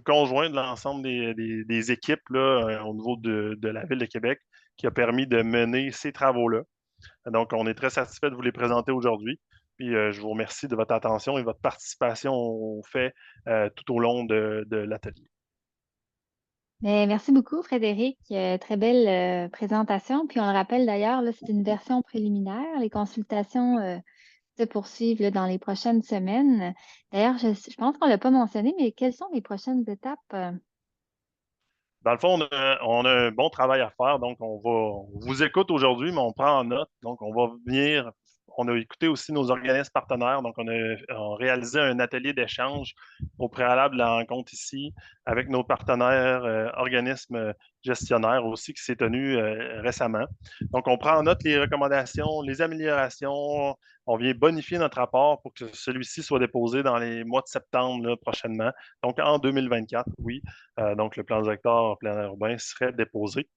conjoint de l'ensemble des équipes là, au niveau de la Ville de Québec qui a permis de mener ces travaux-là. Donc, on est très satisfait de vous les présenter aujourd'hui. Puis, je vous remercie de votre attention et votre participation au fait tout au long de l'atelier. Mais merci beaucoup, Frédéric. Très belle présentation. Puis on le rappelle d'ailleurs, là, c'est une version préliminaire. Les consultations se poursuivent là, dans les prochaines semaines. D'ailleurs, je pense qu'on ne l'a pas mentionné, mais quelles sont les prochaines étapes? Dans le fond, on a un bon travail à faire. Donc, on vous écoute aujourd'hui, mais on prend en note. Donc, on va venir. On a écouté aussi nos organismes partenaires. Donc, on a réalisé un atelier d'échange au préalable de la rencontre ici avec nos partenaires, organismes gestionnaire aussi qui s'est tenu récemment. Donc, on prend en note les recommandations, les améliorations. On vient bonifier notre rapport pour que celui-ci soit déposé dans les mois de septembre là, prochainement. Donc, en 2024, oui. Donc, le plan directeur plein air urbain serait déposé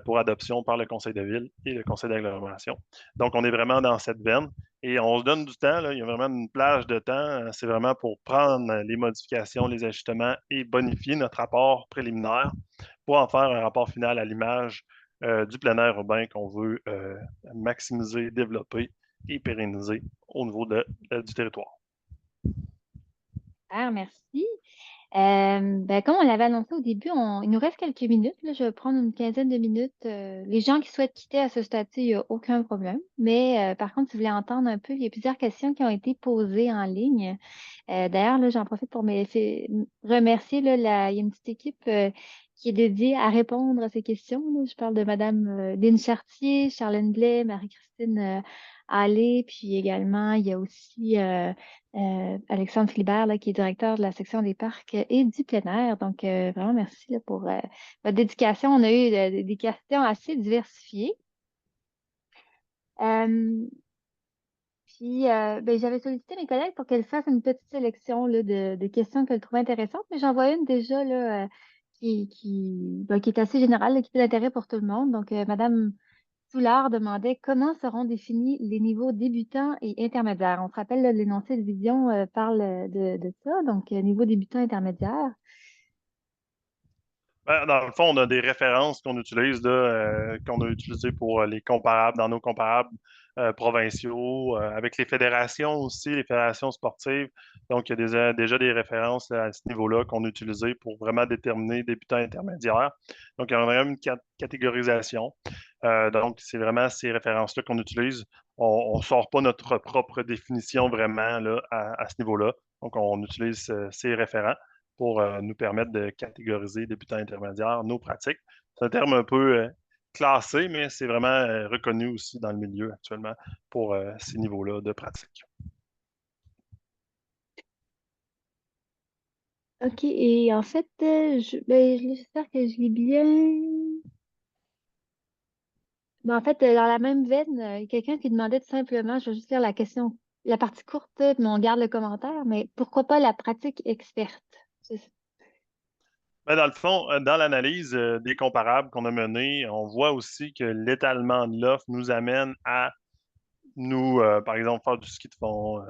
pour adoption par le conseil de ville et le conseil d'agglomération. Donc, on est vraiment dans cette veine et on se donne du temps. Là. Il y a vraiment une plage de temps. C'est vraiment pour prendre les modifications, les ajustements et bonifier notre rapport préliminaire pour en faire un rapport final à l'image du plein air urbain qu'on veut maximiser, développer et pérenniser au niveau du territoire. Super, merci. Comme on l'avait annoncé au début, il nous reste quelques minutes. Là, je vais prendre une quinzaine de minutes. Les gens qui souhaitent quitter à ce stade-ci, il n'y a aucun problème. Mais par contre, si vous voulez entendre un peu, il y a plusieurs questions qui ont été posées en ligne. D'ailleurs, là, j'en profite pour remercier. Là, il y a une petite équipe qui est dédiée à répondre à ces questions. Là. Je parle de Mme Lynne Chartier, Charlène Blais, Marie-Christine Allé, puis également, il y a aussi Alexandre Philibert, là, qui est directeur de la section des parcs et du plein air. Donc, vraiment, merci là, pour votre dédication. On a eu des questions assez diversifiées. Puis, j'avais sollicité mes collègues pour qu'elles fassent une petite sélection là, de questions qu'elles trouvaient intéressantes, mais j'en vois une déjà là, qui est assez générale, là, qui est d'intérêt pour tout le monde. Donc, Madame Soulard demandait comment seront définis les niveaux débutants et intermédiaires. On se rappelle, là, l'énoncé de vision parle de ça, donc niveau débutant intermédiaire. Dans le fond, on a des références qu'on utilise, là, qu'on a utilisées pour les comparables, dans nos comparables provinciaux, avec les fédérations aussi, les fédérations sportives. Donc, il y a déjà des références là, à ce niveau-là qu'on a utilisées pour vraiment déterminer débutants intermédiaires. Donc, il y a vraiment une catégorisation. Donc, c'est vraiment ces références-là qu'on utilise. On ne sort pas notre propre définition vraiment là, à ce niveau-là. Donc, on utilise ces référents pour nous permettre de catégoriser débutants intermédiaires nos pratiques. C'est un terme un peu classé, mais c'est vraiment reconnu aussi dans le milieu actuellement pour ces niveaux-là de pratique. OK, et en fait, j'espère que je lis bien. En fait, dans la même veine, il y a quelqu'un qui demandait tout simplement, je vais juste lire la question, la partie courte, mais on garde le commentaire, mais pourquoi pas la pratique experte? Dans le fond, dans l'analyse des comparables qu'on a menés, on voit aussi que l'étalement de l'offre nous amène à nous, par exemple, faire du ski de fond,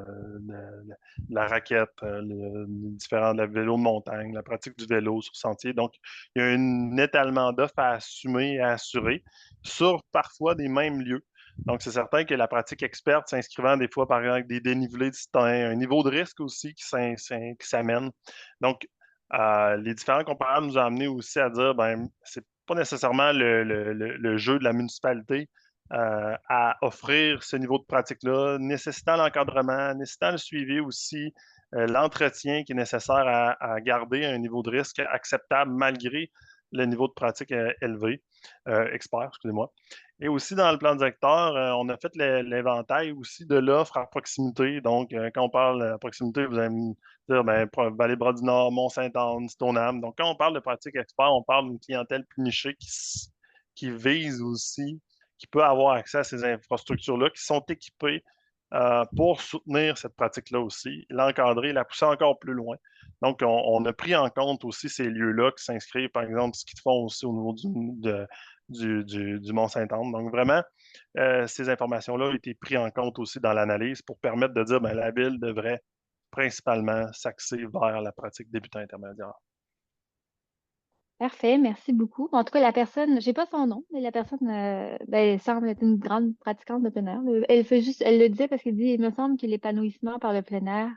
la raquette, le vélo de montagne, la pratique du vélo sur sentier. Donc, il y a un étalement d'offres à assumer et à assurer sur parfois des mêmes lieux. Donc, c'est certain que la pratique experte s'inscrivant des fois, par exemple, avec des dénivelés distincts, un niveau de risque aussi qui s'amène. Donc, les différents comparables nous ont amené aussi à dire, ben, c'est pas nécessairement le jeu de la municipalité à offrir ce niveau de pratique-là, nécessitant l'encadrement, nécessitant le suivi aussi, l'entretien qui est nécessaire à garder un niveau de risque acceptable malgré le niveau de pratique élevé, expert, excusez-moi. Et aussi dans le plan directeur, on a fait l'éventail aussi de l'offre à proximité. Donc, quand on parle à proximité, vous allez me dire, ben, Vallée-Bras du Nord, Mont-Sainte-Anne, Stoneham. Donc, quand on parle de pratique expert, on parle d'une clientèle plus nichée qui vise aussi, qui peut avoir accès à ces infrastructures-là, qui sont équipées pour soutenir cette pratique-là aussi, l'encadrer, la pousser encore plus loin. Donc, on a pris en compte aussi ces lieux-là qui s'inscrivent, par exemple, ce qu'ils font aussi au niveau du Mont-Sainte-Anne. Donc, vraiment, ces informations-là ont été prises en compte aussi dans l'analyse pour permettre de dire que la ville devrait principalement s'axer vers la pratique débutant intermédiaire. Parfait, merci beaucoup. En tout cas, la personne, je n'ai pas son nom, mais la personne semble être une grande pratiquante de plein air. Elle le disait parce qu'elle dit, il me semble que l'épanouissement par le plein air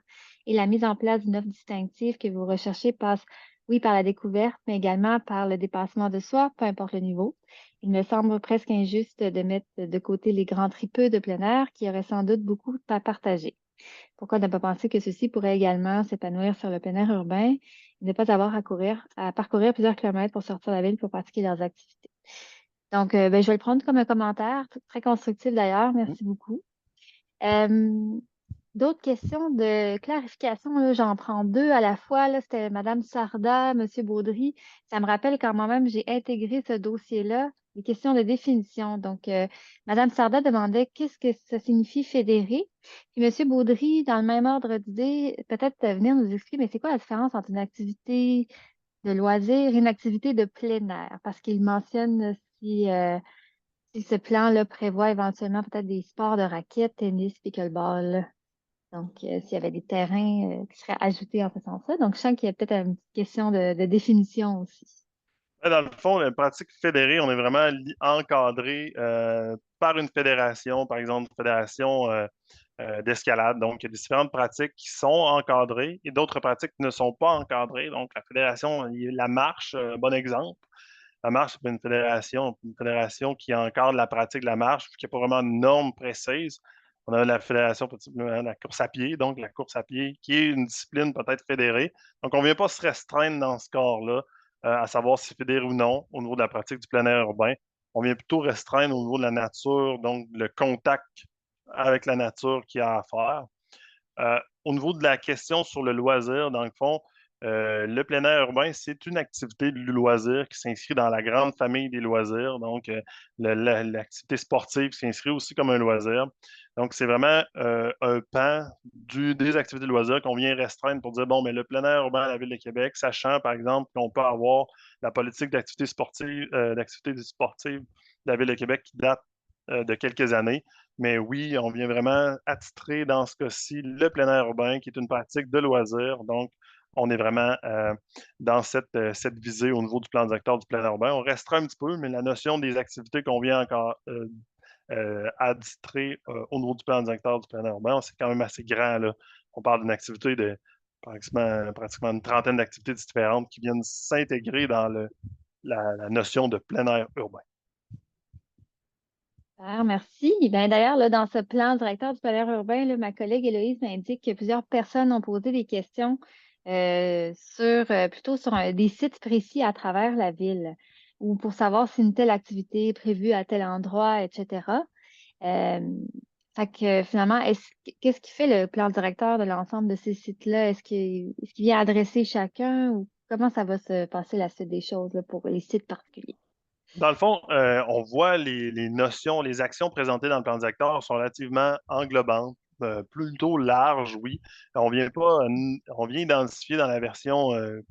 et la mise en place d'une offre distinctive que vous recherchez passe, oui, par la découverte, mais également par le dépassement de soi, peu importe le niveau. Il me semble presque injuste de mettre de côté les grands tripeux de plein air qui auraient sans doute beaucoup à partager. Pourquoi ne pas penser que ceux-ci pourraient également s'épanouir sur le plein air urbain et ne pas avoir à parcourir plusieurs kilomètres pour sortir de la ville pour pratiquer leurs activités? Donc, je vais le prendre comme un commentaire, très constructif d'ailleurs. Merci beaucoup. d'autres questions de clarification, là, j'en prends deux à la fois. Là, c'était Mme Sarda, M. Baudry. Ça me rappelle quand moi-même j'ai intégré ce dossier-là, les questions de définition. Donc, Mme Sarda demandait qu'est-ce que ça signifie fédérer. Puis M. Baudry, dans le même ordre d'idée, peut-être venir nous expliquer, mais c'est quoi la différence entre une activité de loisir et une activité de plein air? Parce qu'il mentionne si ce plan-là prévoit éventuellement peut-être des sports de raquettes, tennis, pickleball. Donc, s'il y avait des terrains qui seraient ajoutés en faisant ça. Donc, je sens qu'il y a peut-être une petite question de définition aussi. Dans le fond, la pratique fédérée, on est vraiment encadré par une fédération, par exemple, une fédération d'escalade. Donc, il y a différentes pratiques qui sont encadrées et d'autres pratiques qui ne sont pas encadrées. Donc, la fédération, la marche, bon exemple. La marche, c'est une fédération qui encadre la pratique de la marche, qui n'a pas vraiment de normes précises. On a la fédération, la course à pied, donc la course à pied, qui est une discipline peut-être fédérée. Donc, on ne vient pas se restreindre dans ce corps-là, à savoir si fédéré ou non, au niveau de la pratique du plein air urbain. On vient plutôt restreindre au niveau de la nature, donc le contact avec la nature qu'il y a à faire. Au niveau de la question sur le loisir, dans le fond, le plein air urbain, c'est une activité de loisir qui s'inscrit dans la grande famille des loisirs. Donc, l'activité sportive s'inscrit aussi comme un loisir. Donc, c'est vraiment un pan des activités de loisirs qu'on vient restreindre pour dire, bon, mais le plein air urbain à la Ville de Québec, sachant, par exemple, qu'on peut avoir la politique d'activité sportive de la Ville de Québec qui date de quelques années. Mais oui, on vient vraiment attitrer dans ce cas-ci le plein air urbain, qui est une pratique de loisir. Donc, on est vraiment dans cette visée au niveau du plan directeur du plein air urbain. On restera un petit peu, mais la notion des activités qu'on vient encore attitrer au niveau du plan directeur du plein air urbain, c'est quand même assez grand, là. On parle d'une activité de pratiquement une trentaine d'activités différentes qui viennent s'intégrer dans la notion de plein air urbain. Super, merci. Ben, d'ailleurs, là, dans ce plan directeur du polaire urbain, là, ma collègue Héloïse m'indique que plusieurs personnes ont posé des questions plutôt sur des sites précis à travers la ville ou pour savoir si une telle activité est prévue à tel endroit, etc. Euh, Fait que finalement, qu'est-ce qui fait le plan directeur de l'ensemble de ces sites-là? Est-ce qu'il vient adresser chacun ou comment ça va se passer la suite des choses là, pour les sites particuliers? Dans le fond, on voit les notions, les actions présentées dans le plan directeur sont relativement englobantes, plutôt larges, oui. On vient pas, on vient identifier dans la version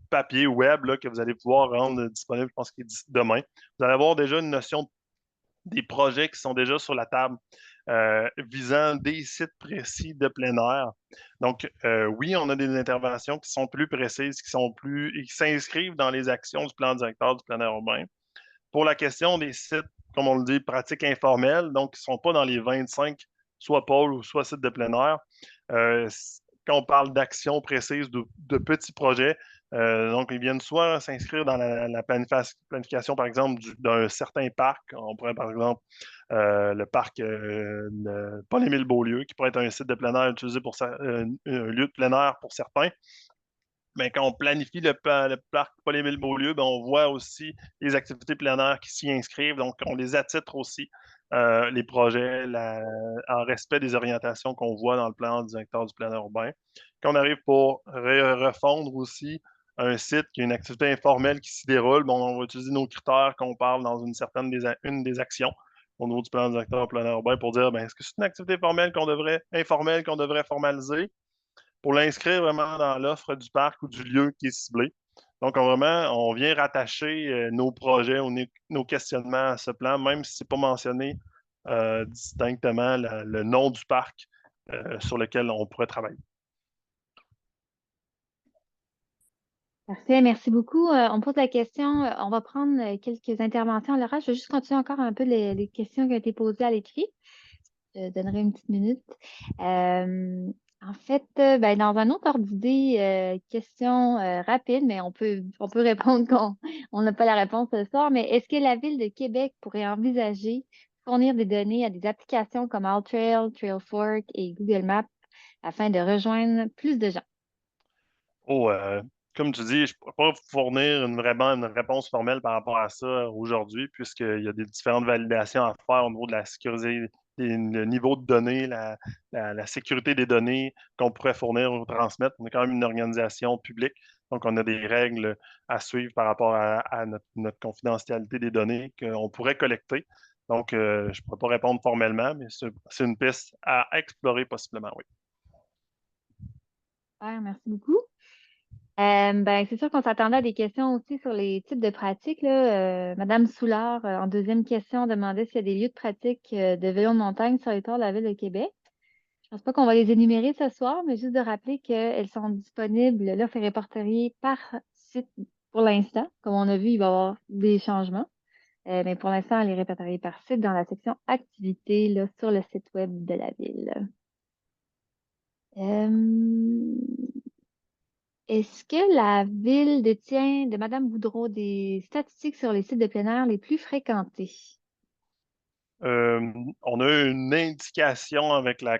papier web là, que vous allez pouvoir rendre disponible, je pense qu'il est d'ici demain. Vous allez avoir déjà une notion des projets qui sont déjà sur la table visant des sites précis de plein air. Donc, oui, on a des interventions qui sont plus précises, qui s'inscrivent dans les actions du plan directeur du plein air urbain. Pour la question des sites, comme on le dit, pratiques informelles, donc qui ne sont pas dans les 25, soit pôles ou soit sites de plein air, quand on parle d'actions précises, de petits projets, donc ils viennent soit s'inscrire dans la planification, par exemple, d'un certain parc. On pourrait, par exemple, le parc Paul-Émile-Beaulieu, qui pourrait être un site de plein air utilisé pour un lieu de plein air pour certains. Mais quand on planifie le parc Paul-Émile-Beaulieu, ben, on voit aussi les activités plein air qui s'y inscrivent. Donc, on les attitre aussi, les projets, en respect des orientations qu'on voit dans le plan directeur du plein air urbain. Quand on arrive pour refondre aussi un site qui a une activité informelle qui s'y déroule, bon, on va utiliser nos critères qu'on parle dans une des actions au niveau du plan directeur du plein air urbain pour dire, ben, est-ce que c'est une activité informelle qu'on devrait formaliser? Pour l'inscrire vraiment dans l'offre du parc ou du lieu qui est ciblé. Donc, on vient rattacher nos projets ou nos questionnements à ce plan, même si ce n'est pas mentionné distinctement le nom du parc sur lequel on pourrait travailler. Parfait, merci beaucoup. On pose la question, on va prendre quelques interventions. Laura, je vais juste continuer encore un peu les questions qui ont été posées à l'écrit. Je donnerai une petite minute. En fait, ben, dans un autre ordre d'idée, question rapide, mais on peut répondre qu'on n'a pas la réponse ce soir, mais est-ce que la Ville de Québec pourrait envisager fournir des données à des applications comme AllTrail, Trailfork et Google Maps afin de rejoindre plus de gens? Oh, comme tu dis, je ne pourrais pas fournir vraiment une réponse formelle par rapport à ça aujourd'hui, puisqu'il y a des différentes validations à faire au niveau de la le niveau de données, la sécurité des données qu'on pourrait fournir ou transmettre. On est quand même une organisation publique, donc on a des règles à suivre par rapport à notre confidentialité des données qu'on pourrait collecter. Donc, je ne pourrais pas répondre formellement, mais c'est une piste à explorer possiblement, oui. Super, merci beaucoup. Ben, c'est sûr qu'on s'attendait à des questions aussi sur les types de pratiques, là. Madame Soulard, en deuxième question, demandait s'il y a des lieux de pratique de vélo de montagne sur les toits de la Ville de Québec. Je pense pas qu'on va les énumérer ce soir, mais juste de rappeler qu'elles sont disponibles. L'offre est répertoriée par site pour l'instant. Comme on a vu, il va y avoir des changements. Mais pour l'instant, elle est répertoriée par site dans la section activités là, sur le site web de la ville. Est-ce que la ville détient, de Madame Boudreau, des statistiques sur les sites de plein air les plus fréquentés? On a une indication avec la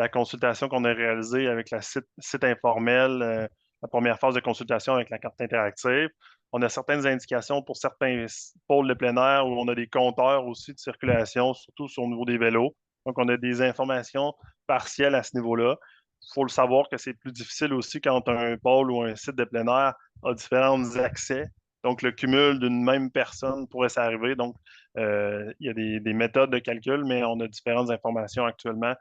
consultation qu'on a réalisée avec la site informel, la première phase de consultation avec la carte interactive. On a certaines indications pour certains pôles de plein air où on a des compteurs aussi de circulation, surtout sur le niveau des vélos. Donc, on a des informations partielles à ce niveau-là. Il faut le savoir que c'est plus difficile aussi quand un pôle ou un site de plein air a différents accès. Donc, le cumul d'une même personne pourrait s'arriver. Donc, il y a des méthodes de calcul, mais on a différentes informations actuellement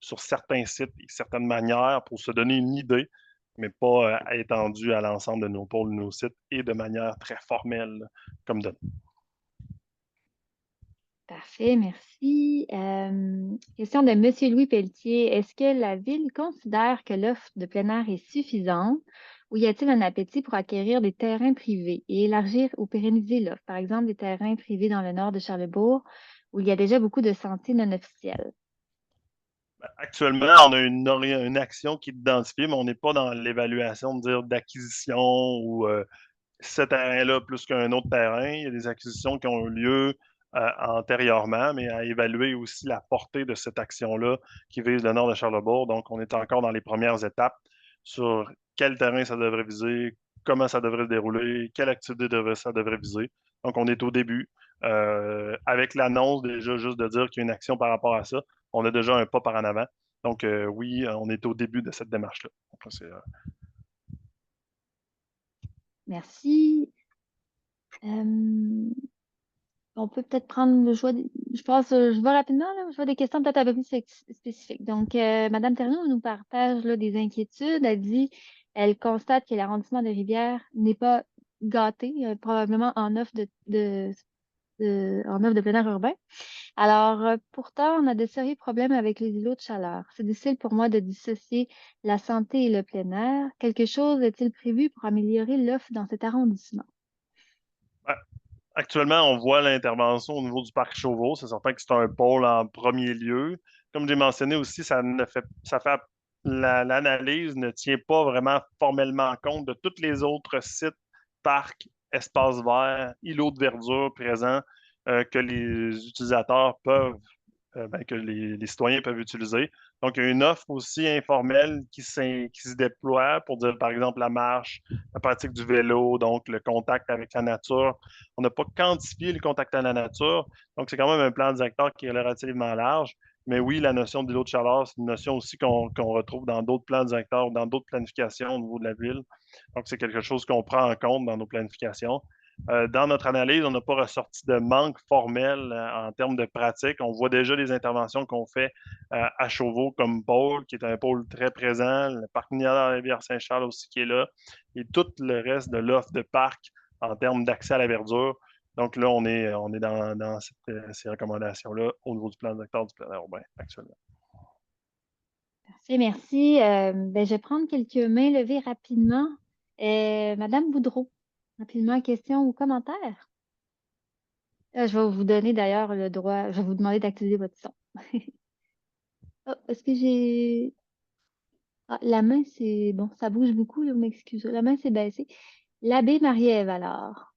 sur certains sites et certaines manières pour se donner une idée, mais pas étendue à l'ensemble de nos pôles, de nos sites et de manière très formelle comme données. Parfait, merci. Question de Monsieur Louis Pelletier. Est-ce que la ville considère que l'offre de plein air est suffisante ou y a-t-il un appétit pour acquérir des terrains privés et élargir ou pérenniser l'offre? Par exemple, des terrains privés dans le nord de Charlesbourg où il y a déjà beaucoup de sentiers non officiels. Actuellement, on a une action qui est identifiée, mais on n'est pas dans l'évaluation de dire d'acquisition ou ce terrain-là plus qu'un autre terrain. Il y a des acquisitions qui ont eu lieu antérieurement, mais à évaluer aussi la portée de cette action-là qui vise le nord de Charlesbourg. Donc, on est encore dans les premières étapes sur quel terrain ça devrait viser, comment ça devrait se dérouler, quelle activité ça devrait viser. Donc, on est au début. Avec l'annonce, déjà, juste de dire qu'il y a une action par rapport à ça, on a déjà un pas par en avant. Donc, oui, on est au début de cette démarche-là. Merci. On peut peut-être prendre le choix. Je pense, je vais rapidement, là, je vois des questions peut-être un peu plus spécifiques. Donc, Madame Ternion nous partage là, des inquiétudes. Elle dit, elle constate que l'arrondissement de Rivière n'est pas gâté, probablement en offre en offre de plein air urbain. Alors, pourtant, on a de sérieux problèmes avec les îlots de chaleur. C'est difficile pour moi de dissocier la santé et le plein air. Quelque chose est-il prévu pour améliorer l'offre dans cet arrondissement? Actuellement, on voit l'intervention au niveau du parc Chauveau. C'est certain que c'est un pôle en premier lieu. Comme j'ai mentionné aussi, l'analyse ne tient pas vraiment formellement compte de tous les autres sites, parcs, espaces verts, îlots de verdure présents que les utilisateurs peuvent que les citoyens peuvent utiliser. Donc, il y a une offre aussi informelle qui se déploie pour dire, par exemple, la marche, la pratique du vélo, donc le contact avec la nature. On n'a pas quantifié le contact avec la nature, donc c'est quand même un plan directeur qui est relativement large. Mais oui, la notion d'îlot de chaleur, c'est une notion aussi qu'on retrouve dans d'autres plans directeurs, dans d'autres planifications au niveau de la ville. Donc, c'est quelque chose qu'on prend en compte dans nos planifications. Dans notre analyse, on n'a pas ressorti de manque formel en termes de pratique. On voit déjà les interventions qu'on fait à Chauveau comme pôle, qui est un pôle très présent, le parc minier de Rivière-Saint-Charles aussi qui est là, et tout le reste de l'offre de parc en termes d'accès à la verdure. Donc là, on est dans ces recommandations-là au niveau du plan directeur du plein air urbain actuellement. Parfait, merci. Ben, je vais prendre quelques mains levées rapidement. Madame Boudreau, rapidement, question ou commentaire? Je vais vous donner d'ailleurs le droit, je vais vous demander d'activer votre son. Oh, est-ce que j'ai... Ah, la main, c'est... Bon, ça bouge beaucoup, là, vous m'excusez. La main s'est baissée. L'abbé Marie-Ève, alors.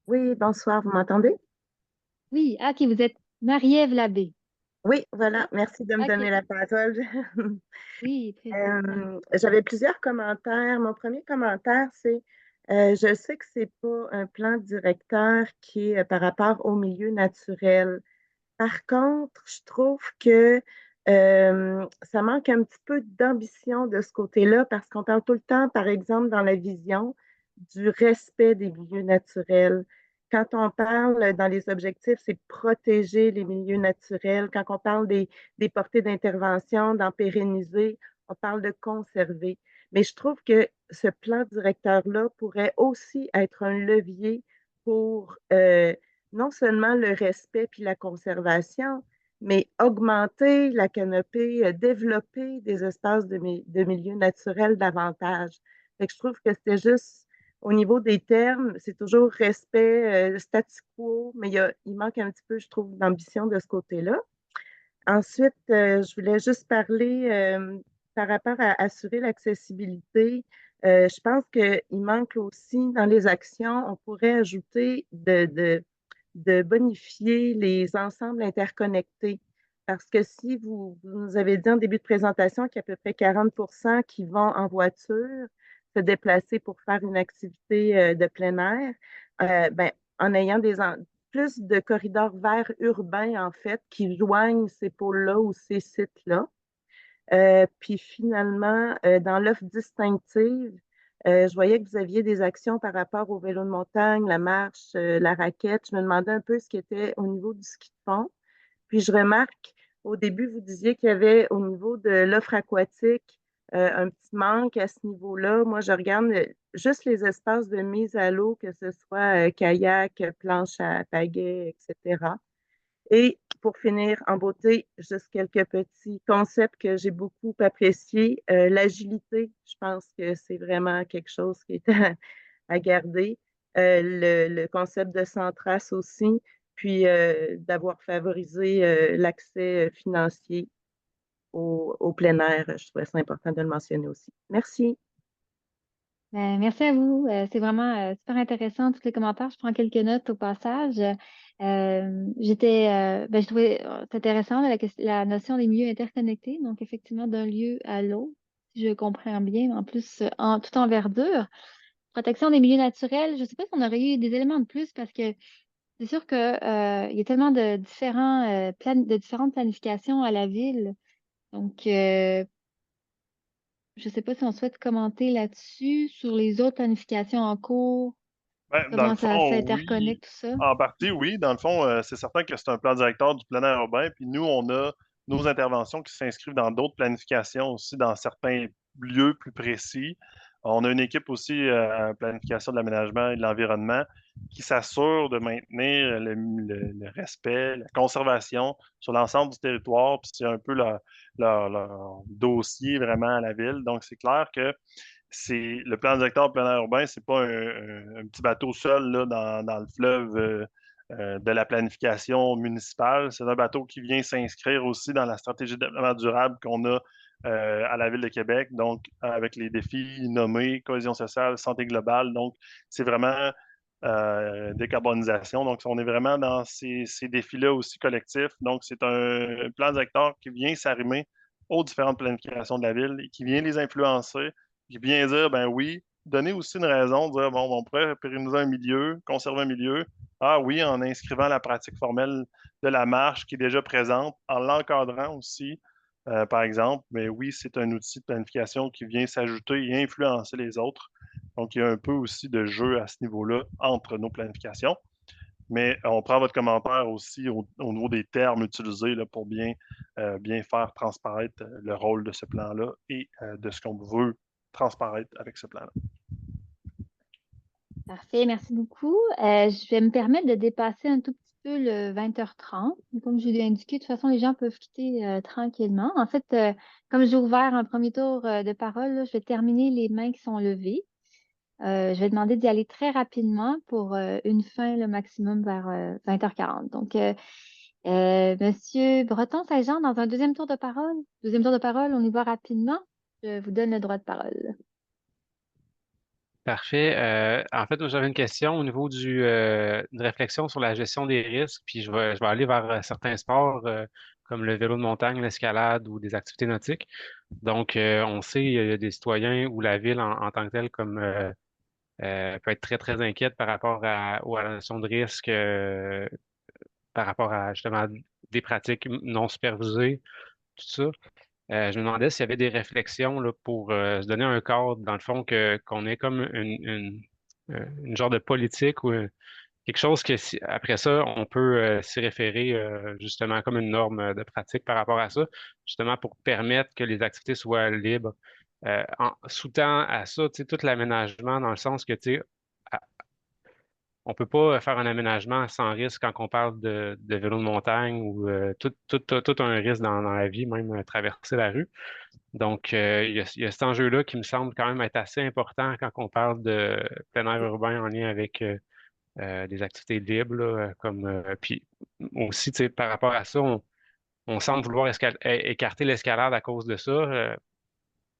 Oui, bonsoir, vous m'entendez? Oui, ah, ok, vous êtes Marie-Ève Labbé. Oui, voilà, merci de me Ok, donner la parole. oui, présent. J'avais plusieurs commentaires. Mon premier commentaire, c'est Je sais que c'est pas un plan directeur qui est par rapport au milieu naturel. Par contre, je trouve que ça manque un petit peu d'ambition de ce côté-là parce qu'on parle tout le temps, par exemple, dans la vision du respect des milieux naturels. Quand on parle dans les objectifs, c'est protéger les milieux naturels. Quand on parle des portées d'intervention, d'en pérenniser, on parle de conserver. Mais je trouve que ce plan directeur-là pourrait aussi être un levier pour non seulement le respect puis la conservation, mais augmenter la canopée, développer des espaces de milieux naturels davantage. Fait que je trouve que c'était juste au niveau des termes, c'est toujours respect, statu quo, mais il manque un petit peu, je trouve, d'ambition de ce côté-là. Ensuite, je voulais juste parler par rapport à assurer l'accessibilité. Je pense qu'il manque aussi dans les actions, on pourrait ajouter de bonifier les ensembles interconnectés. Parce que si vous nous avez dit en début de présentation qu'il y a à peu près 40 qui vont en voiture se déplacer pour faire une activité de plein air, ben, en ayant plus de corridors verts urbains, en fait, qui joignent ces pôles-là ou ces sites-là. Puis finalement, dans l'offre distinctive, je voyais que vous aviez des actions par rapport au vélo de montagne, la marche, la raquette. Je me demandais un peu ce qui était au niveau du ski de fond. Puis je remarque, au début, vous disiez qu'il y avait au niveau de l'offre aquatique un petit manque à ce niveau-là. Moi, je regarde juste les espaces de mise à l'eau, que ce soit kayak, planche à pagaie, etc. Et pour finir en beauté, juste quelques petits concepts que j'ai beaucoup appréciés. L'agilité, je pense que c'est vraiment quelque chose qui est à garder. Le concept de sans trace aussi, puis d'avoir favorisé l'accès financier au plein air. Je trouvais ça important de le mentionner aussi. Merci. Merci à vous. C'est vraiment super intéressant, tous les commentaires. Je prends quelques notes au passage. Je trouvais intéressant la notion des milieux interconnectés, donc effectivement d'un lieu à l'autre, si je comprends bien, en plus tout en verdure. Protection des milieux naturels, je ne sais pas si on aurait eu des éléments de plus parce que c'est sûr que il y a tellement de de différentes planifications à la ville. Donc, je ne sais pas si on souhaite commenter là-dessus, sur les autres planifications en cours, Ben, dans le comment ça fond, oui. s'interconnecte, tout ça. En partie, oui. Dans le fond, c'est certain que c'est un plan directeur du plein air urbain. Puis nous, on a nos interventions qui s'inscrivent dans d'autres planifications aussi, dans certains lieux plus précis. On a une équipe aussi en planification de l'aménagement et de l'environnement qui s'assure de maintenir le respect, la conservation sur l'ensemble du territoire. Puis c'est un peu leur dossier vraiment à la ville. Donc, c'est clair que c'est le plan directeur plein air urbain, c'est pas un petit bateau seul là, dans le fleuve de la planification municipale. C'est un bateau qui vient s'inscrire aussi dans la stratégie de développement durable qu'on a à la Ville de Québec, donc avec les défis nommés cohésion sociale, santé globale. Donc, c'est vraiment décarbonisation. Donc, on est vraiment dans ces défis-là aussi collectifs. Donc, c'est un plan directeur qui vient s'arrimer aux différentes planifications de la ville et qui vient les influencer, qui vient dire, ben oui, donner aussi une raison, dire, bon, on pourrait pérenniser un milieu, conserver un milieu. Ah oui, en inscrivant la pratique formelle de la marche qui est déjà présente, en l'encadrant aussi, par exemple. Mais oui, c'est un outil de planification qui vient s'ajouter et influencer les autres. Donc, il y a un peu aussi de jeu à ce niveau-là entre nos planifications. Mais on prend votre commentaire aussi au niveau des termes utilisés là, pour bien faire transparaître le rôle de ce plan-là et de ce qu'on veut transparaître avec ce plan-là. Parfait, merci beaucoup. Je vais me permettre de dépasser un tout petit peu le 20h30. Comme je l'ai indiqué, de toute façon, les gens peuvent quitter tranquillement. En fait, comme j'ai ouvert un premier tour de parole, là, je vais terminer les mains qui sont levées. Je vais demander d'y aller très rapidement pour une fin le maximum vers 20h40. Donc, Monsieur Breton-Saint-Jean, dans un deuxième tour de parole. Deuxième tour de parole, on y va rapidement. Je vous donne le droit de parole. Parfait. En fait, moi, j'avais une question au niveau une réflexion sur la gestion des risques, puis je vais aller vers certains sports comme le vélo de montagne, l'escalade ou des activités nautiques. Donc, on sait, il y a des citoyens ou la ville en tant que telle, comme peut être très, très inquiète par rapport ou à la notion de risque, par rapport à justement des pratiques non supervisées, tout ça. Je me demandais s'il y avait des réflexions là, pour se donner un cadre, dans le fond, qu'on ait comme une genre de politique ou quelque chose que après ça, on peut s'y référer justement comme une norme de pratique par rapport à ça, justement pour permettre que les activités soient libres. Sous-tend à ça, tu sais, tout l'aménagement dans le sens que, tu sais, on peut pas faire un aménagement sans risque quand on parle de vélo de montagne ou tout un risque dans la vie, même traverser la rue. Donc, il y a cet enjeu-là qui me semble quand même être assez important quand on parle de plein air urbain en lien avec des activités libres, là, comme puis aussi, tu sais, par rapport à ça, on semble vouloir écarter l'escalade à cause de ça.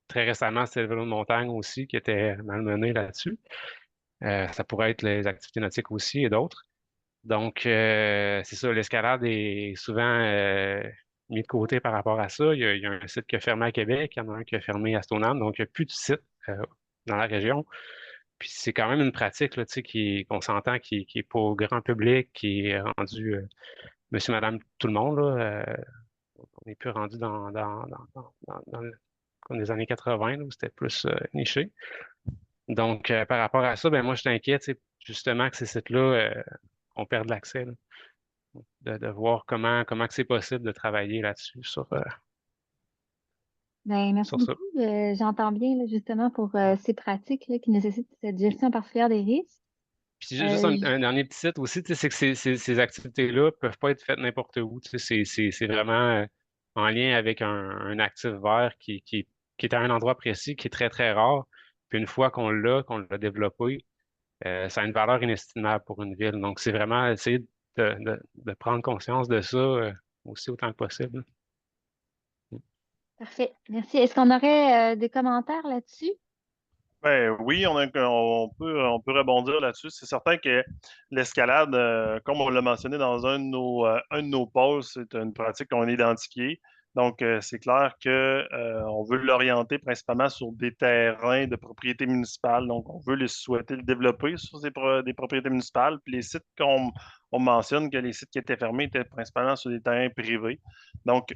Très récemment, c'était le vélo de montagne aussi qui était malmené là-dessus. Ça pourrait être les activités nautiques aussi et d'autres. Donc, c'est ça, l'escalade est souvent mis de côté par rapport à ça. Il y a un site qui a fermé à Québec, il y en a un qui a fermé à Stoneham, donc il n'y a plus de site dans la région. Puis c'est quand même une pratique là, tu sais, qu'on s'entend qui est pour le grand public, qui est rendu monsieur, madame, tout le monde. Là, on n'est plus rendu comme les années 80, là, où c'était plus niché. Donc, par rapport à ça, ben moi, je t'inquiète, tu sais, justement, que ces sites-là, on perd l'accès, là, de voir comment que c'est possible de travailler là-dessus, Ben, merci sur ça. beaucoup. J'entends bien, là, justement, pour ces pratiques là, qui nécessitent cette gestion particulière des risques. Puis juste Euh, un dernier petit site aussi, tu sais, c'est que ces activités-là peuvent pas être faites n'importe où. Tu sais, c'est vraiment en lien avec un actif vert qui est à un endroit précis, qui est très, très rare. Puis une fois qu'on l'a développé, ça a une valeur inestimable pour une ville. Donc, c'est vraiment essayer de prendre conscience de ça aussi autant que possible. Parfait. Merci. Est-ce qu'on aurait des commentaires là-dessus? Ben oui, on peut rebondir là-dessus. C'est certain que l'escalade, comme on l'a mentionné dans un de nos pôles, c'est une pratique qu'on a identifiée. Donc, c'est clair que, on veut l'orienter principalement sur des terrains de propriété municipale. Donc, on veut les souhaiter le développer sur des propriétés municipales. Puis les sites on mentionne que les sites qui étaient fermés étaient principalement sur des terrains privés. Donc,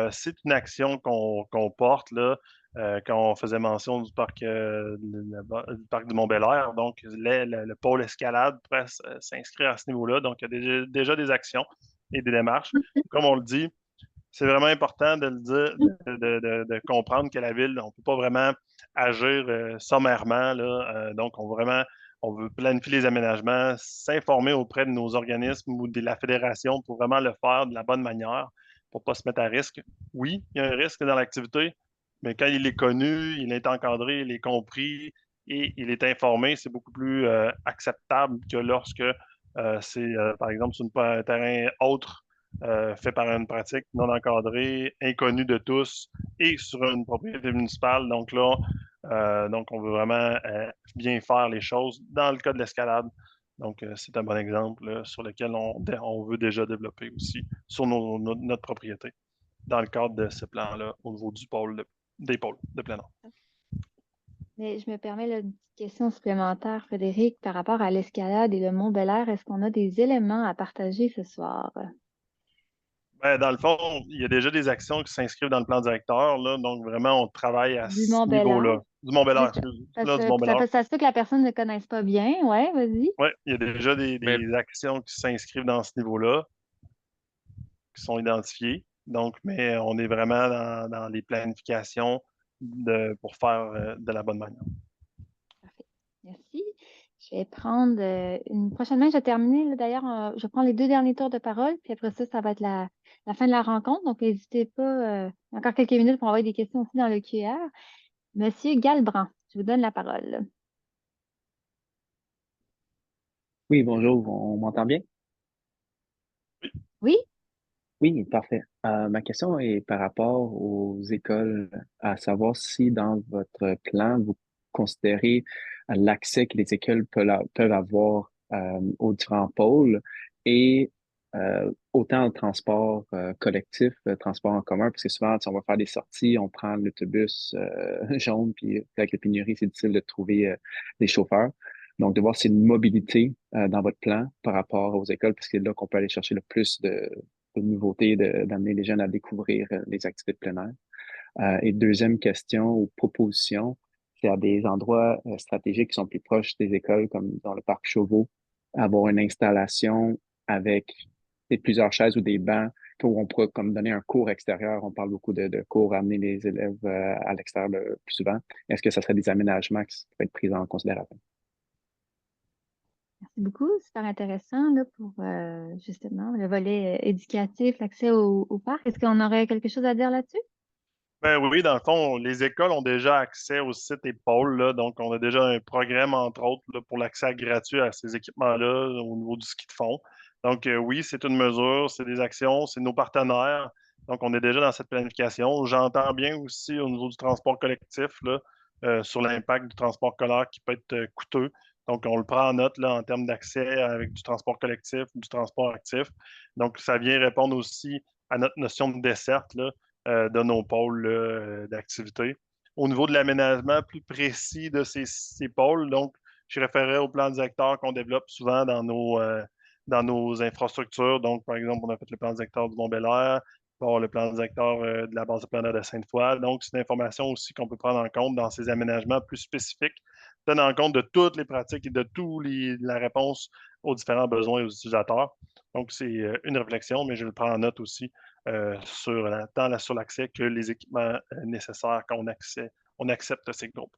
c'est une action qu'on porte là quand on faisait mention du du parc du Mont-Bel-Air. Donc, le pôle escalade pourrait s'inscrire à ce niveau-là. Donc, il y a déjà des actions et des démarches. Comme on le dit, c'est vraiment important de le dire, de comprendre que la ville, on ne peut pas vraiment agir sommairement. Là. Donc, on veut planifier les aménagements, s'informer auprès de nos organismes ou de la fédération pour vraiment le faire de la bonne manière, pour ne pas se mettre à risque. Oui, il y a un risque dans l'activité, mais quand il est connu, il est encadré, il est compris et il est informé, c'est beaucoup plus acceptable que lorsque c'est, par exemple, sur un terrain autre fait par une pratique non encadrée, inconnue de tous et sur une propriété municipale. Donc là, donc on veut vraiment bien faire les choses dans le cas de l'escalade. Donc, c'est un bon exemple sur lequel on veut déjà développer aussi sur notre propriété dans le cadre de ce plan-là au niveau des pôles de plein air. Mais je me permets là, une petite question supplémentaire, Frédéric, par rapport à l'escalade et le Mont-Bel-Air. Est-ce qu'on a des éléments à partager ce soir? Ben, dans le fond, il y a déjà des actions qui s'inscrivent dans le plan directeur. Là, donc, vraiment, on travaille à Du ce Mont-Bel-Air? niveau-là. Du Mont-Bel-Air, Juste excuse. parce Là, du que Mont-Bel-Air. ça se peut que la personne ne connaisse pas bien. Ouais, vas-y. Oui, il y a déjà Mais des actions qui s'inscrivent dans ce niveau-là, qui sont identifiées. Donc, mais on est vraiment dans les planifications pour faire de la bonne manière. Parfait. Merci. Je vais prendre une prochaine main. Je vais terminer. Là, d'ailleurs, je prends les deux derniers tours de parole, puis après ça, ça va être la fin de la rencontre. Donc, n'hésitez pas, encore quelques minutes pour envoyer des questions aussi dans le QR. Monsieur Galbran, je vous donne la parole. Oui, bonjour, on m'entend bien? Oui? Oui, parfait. Ma question est par rapport aux écoles, à savoir si dans votre plan, vous considérez l'accès que les écoles peuvent avoir aux différents pôles et autant au transport collectif, le transport en commun, parce que souvent, tu sais, on va faire des sorties, on prend l'autobus jaune, puis avec la pénurie, c'est difficile de trouver des chauffeurs. Donc, de voir s'il y a une mobilité dans votre plan par rapport aux écoles, parce que c'est là qu'on peut aller chercher le plus de nouveautés, d'amener les jeunes à découvrir les activités de plein air. Et deuxième question ou proposition, c'est à des endroits stratégiques qui sont plus proches des écoles, comme dans le parc Chauveau, avoir une installation avec plusieurs chaises ou des bancs où on pourrait comme donner un cours extérieur. On parle beaucoup de cours, amener les élèves à l'extérieur le plus souvent. Est-ce que ça serait des aménagements qui pourraient être pris en considération? Merci beaucoup. Super intéressant là, pour justement le volet éducatif, l'accès au parc. Est-ce qu'on aurait quelque chose à dire là-dessus? Ben oui, dans le fond, les écoles ont déjà accès au site et pôles, là, donc on a déjà un programme, entre autres, là, pour l'accès gratuit à ces équipements-là au niveau du ski de fond. Donc oui, c'est une mesure, c'est des actions, c'est nos partenaires. Donc on est déjà dans cette planification. J'entends bien aussi au niveau du transport collectif, là, sur l'impact du transport scolaire qui peut être coûteux. Donc on le prend en note là, en termes d'accès avec du transport collectif, du transport actif. Donc ça vient répondre aussi à notre notion de desserte, là, de nos pôles d'activité. Au niveau de l'aménagement plus précis de ces pôles, donc, je référerais au plan directeur qu'on développe souvent dans nos infrastructures. Donc, par exemple, on a fait le plan directeur du Mont-Bel-Air, le plan directeur de la base de plein air de Sainte-Foy. Donc, c'est une information aussi qu'on peut prendre en compte dans ces aménagements plus spécifiques, tenant compte de toutes les pratiques et de la réponse aux différents besoins et aux utilisateurs. Donc, c'est une réflexion, mais je le prends en note aussi tant sur l'accès que les équipements nécessaires qu'on on accepte ces groupes.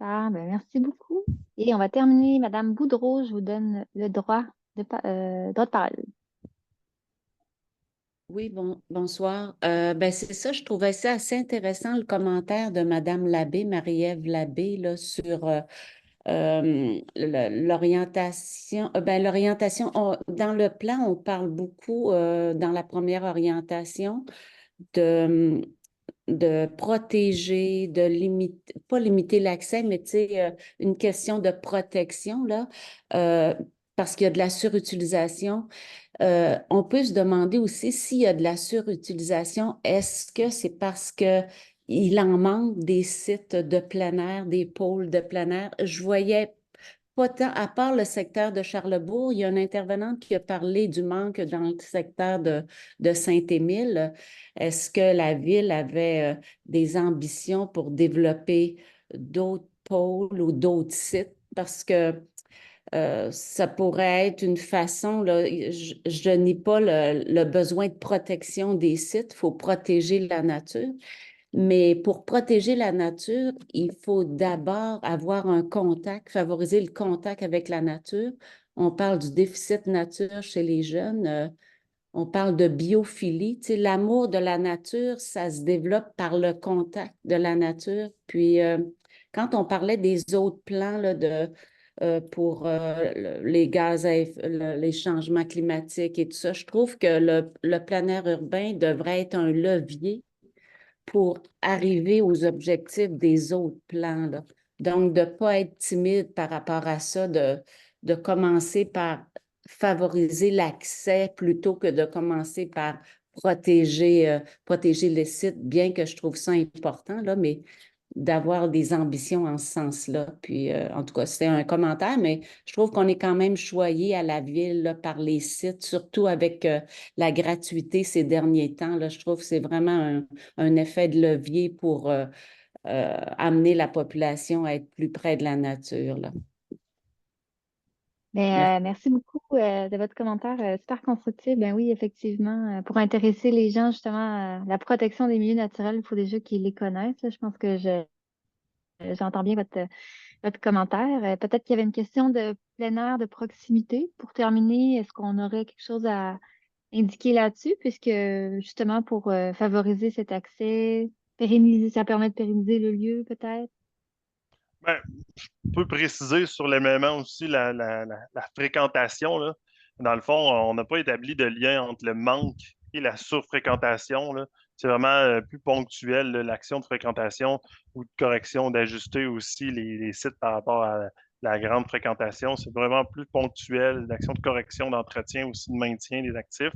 Ah, ben, merci beaucoup. Et on va terminer. Madame Boudreau, je vous donne le droit droit de parole. Oui, bonsoir. Ben, c'est ça, je trouvais ça assez intéressant, le commentaire de Madame Labbé, Marie-Ève Labbé, là, sur l'orientation. L'orientation, dans le plan, on parle beaucoup, dans la première orientation, de protéger, de limiter, pas limiter l'accès, mais tu sais, une question de protection, là, parce qu'il y a de la surutilisation. On peut se demander aussi s'il y a de la surutilisation, est-ce que c'est parce qu'il en manque des sites de plein air, des pôles de plein air? Je voyais pas tant, à part le secteur de Charlebourg, il y a une intervenante qui a parlé du manque dans le secteur de Saint-Émile. Est-ce que la ville avait des ambitions pour développer d'autres pôles ou d'autres sites? Parce que ça pourrait être une façon, là, je nie pas le besoin de protection des sites, il faut protéger la nature, mais pour protéger la nature, il faut d'abord avoir un contact, favoriser le contact avec la nature. On parle du déficit nature chez les jeunes, on parle de biophilie. Tu sais, l'amour de la nature, ça se développe par le contact de la nature. Puis, quand on parlait des autres plans là, pour les gaz, les changements climatiques et tout ça, je trouve que le plein air urbain devrait être un levier pour arriver aux objectifs des autres plans, là. Donc, de ne pas être timide par rapport à ça, de commencer par favoriser l'accès plutôt que de commencer par protéger les sites, bien que je trouve ça important, là, mais d'avoir des ambitions en ce sens-là. Puis, en tout cas, c'était un commentaire, mais je trouve qu'on est quand même choyé à la ville là, par les sites, surtout avec la gratuité ces derniers temps. Là, je trouve que c'est vraiment un effet de levier pour amener la population à être plus près de la nature, là. Ben, merci beaucoup de votre commentaire super constructif. Ben oui, effectivement, pour intéresser les gens justement à la protection des milieux naturels, il faut déjà qu'ils les connaissent, là. Je pense que j'entends bien votre commentaire. Peut-être qu'il y avait une question de plein air, de proximité. Pour terminer, est-ce qu'on aurait quelque chose à indiquer là-dessus, puisque justement pour favoriser cet accès, pérenniser, ça permet de pérenniser le lieu peut-être? Ben, je peux préciser sur l'élément aussi la fréquentation, là. Dans le fond, on n'a pas établi de lien entre le manque et la surfréquentation, là. C'est vraiment plus ponctuel, là, l'action de fréquentation ou de correction, d'ajuster aussi les sites par rapport à la grande fréquentation. C'est vraiment plus ponctuel, l'action de correction, d'entretien, aussi de maintien des actifs.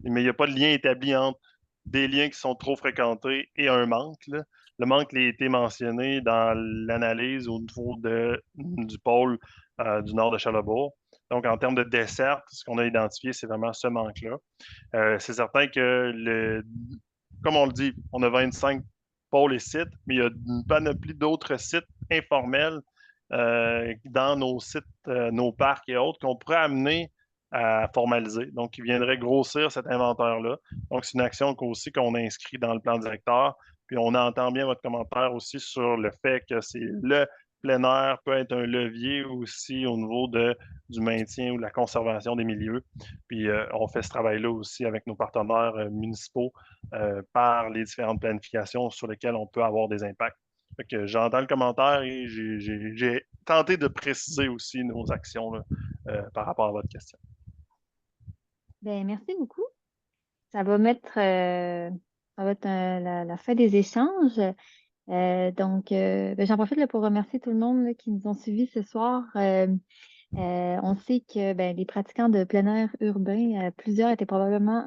Mais il n'y a pas de lien établi entre des liens qui sont trop fréquentés et un manque, là. le manque a été mentionné dans l'analyse au niveau du pôle du nord de Charlebourg. Donc, en termes de desserte, ce qu'on a identifié, c'est vraiment ce manque-là. C'est certain que, comme on le dit, on a 25 pôles et sites, mais il y a une panoplie d'autres sites informels dans nos sites, nos parcs et autres qu'on pourrait amener à formaliser. Donc, il viendrait grossir cet inventaire-là. Donc, c'est une action aussi qu'on inscrit dans le plan directeur. Puis, on entend bien votre commentaire aussi sur le fait que c'est le plein air peut être un levier aussi au niveau du maintien ou de la conservation des milieux. Puis, on fait ce travail-là aussi avec nos partenaires municipaux par les différentes planifications sur lesquelles on peut avoir des impacts. Fait que j'entends le commentaire et j'ai tenté de préciser aussi nos actions là, par rapport à votre question. Ben, merci beaucoup. Ça va être la fin des échanges. Donc, ben, j'en profite là, pour remercier tout le monde là, qui nous ont suivis ce soir. On sait que ben, les pratiquants de plein air urbain, plusieurs étaient probablement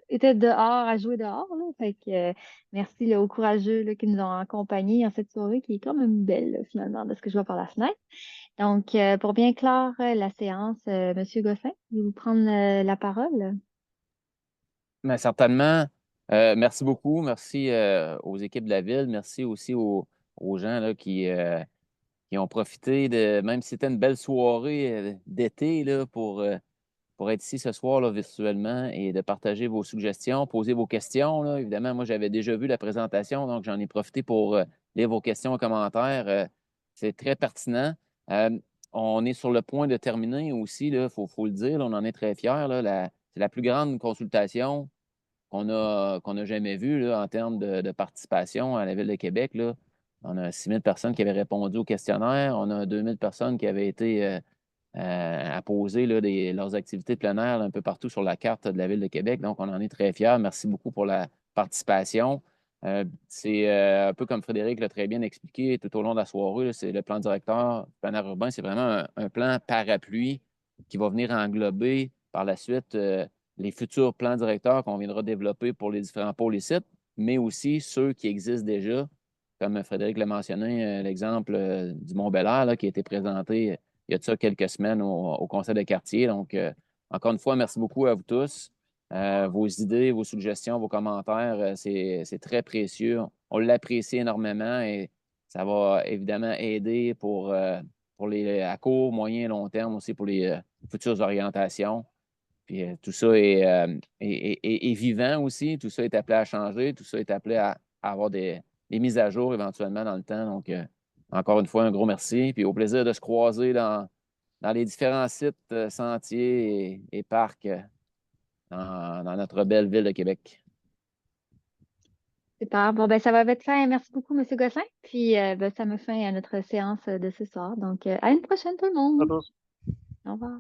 étaient dehors, à jouer dehors. Là. Fait que, merci là, aux courageux là, qui nous ont accompagnés en cette soirée qui est quand même belle, là, finalement, de ce que je vois par la fenêtre. Donc, pour bien clore la séance, M. Gosselin, vous prendre la parole. Mais certainement, merci beaucoup. Merci aux équipes de la ville. Merci aussi aux gens là, qui ont profité même si c'était une belle soirée d'été là, pour être ici ce soir là, virtuellement et de partager vos suggestions, poser vos questions. Là. Évidemment, moi, j'avais déjà vu la présentation, donc j'en ai profité pour lire vos questions et commentaires. C'est très pertinent. Euh, on est sur le point de terminer aussi, il faut le dire, là, on en est très fiers. C'est la plus grande consultation qu'on a jamais vue là, en termes de participation à la Ville de Québec. Là. On a 6 000 personnes qui avaient répondu au questionnaire. On a 2 000 personnes qui avaient été à poser là, leurs activités de plein air là, un peu partout sur la carte de la Ville de Québec. Donc, on en est très fiers. Merci beaucoup pour la participation. C'est un peu comme Frédéric l'a très bien expliqué tout au long de la soirée. Là, c'est le plan directeur plein air urbain. C'est vraiment un plan parapluie qui va venir englober par la suite les futurs plans directeurs qu'on viendra développer pour les différents pôles et sites, mais aussi ceux qui existent déjà, comme Frédéric l'a mentionné, l'exemple du Mont-Bel-Air qui a été présenté il y a de ça quelques semaines au Conseil de quartier. Donc, encore une fois, merci beaucoup à vous tous. Vos idées, vos suggestions, vos commentaires, c'est très précieux. On l'apprécie énormément et ça va évidemment aider pour les à court, moyen et long terme aussi pour les futures orientations. Puis tout ça est vivant aussi. Tout ça est appelé à changer. Tout ça est appelé à avoir des mises à jour éventuellement dans le temps. Donc, encore une fois, un gros merci. Puis au plaisir de se croiser dans les différents sites, sentiers et parcs dans notre belle ville de Québec. Super. Bon, ben, ça va être fin. Merci beaucoup, M. Gosselin. Puis, ben, ça me fait à notre séance de ce soir. Donc, à une prochaine, tout le À monde. tous. Au revoir.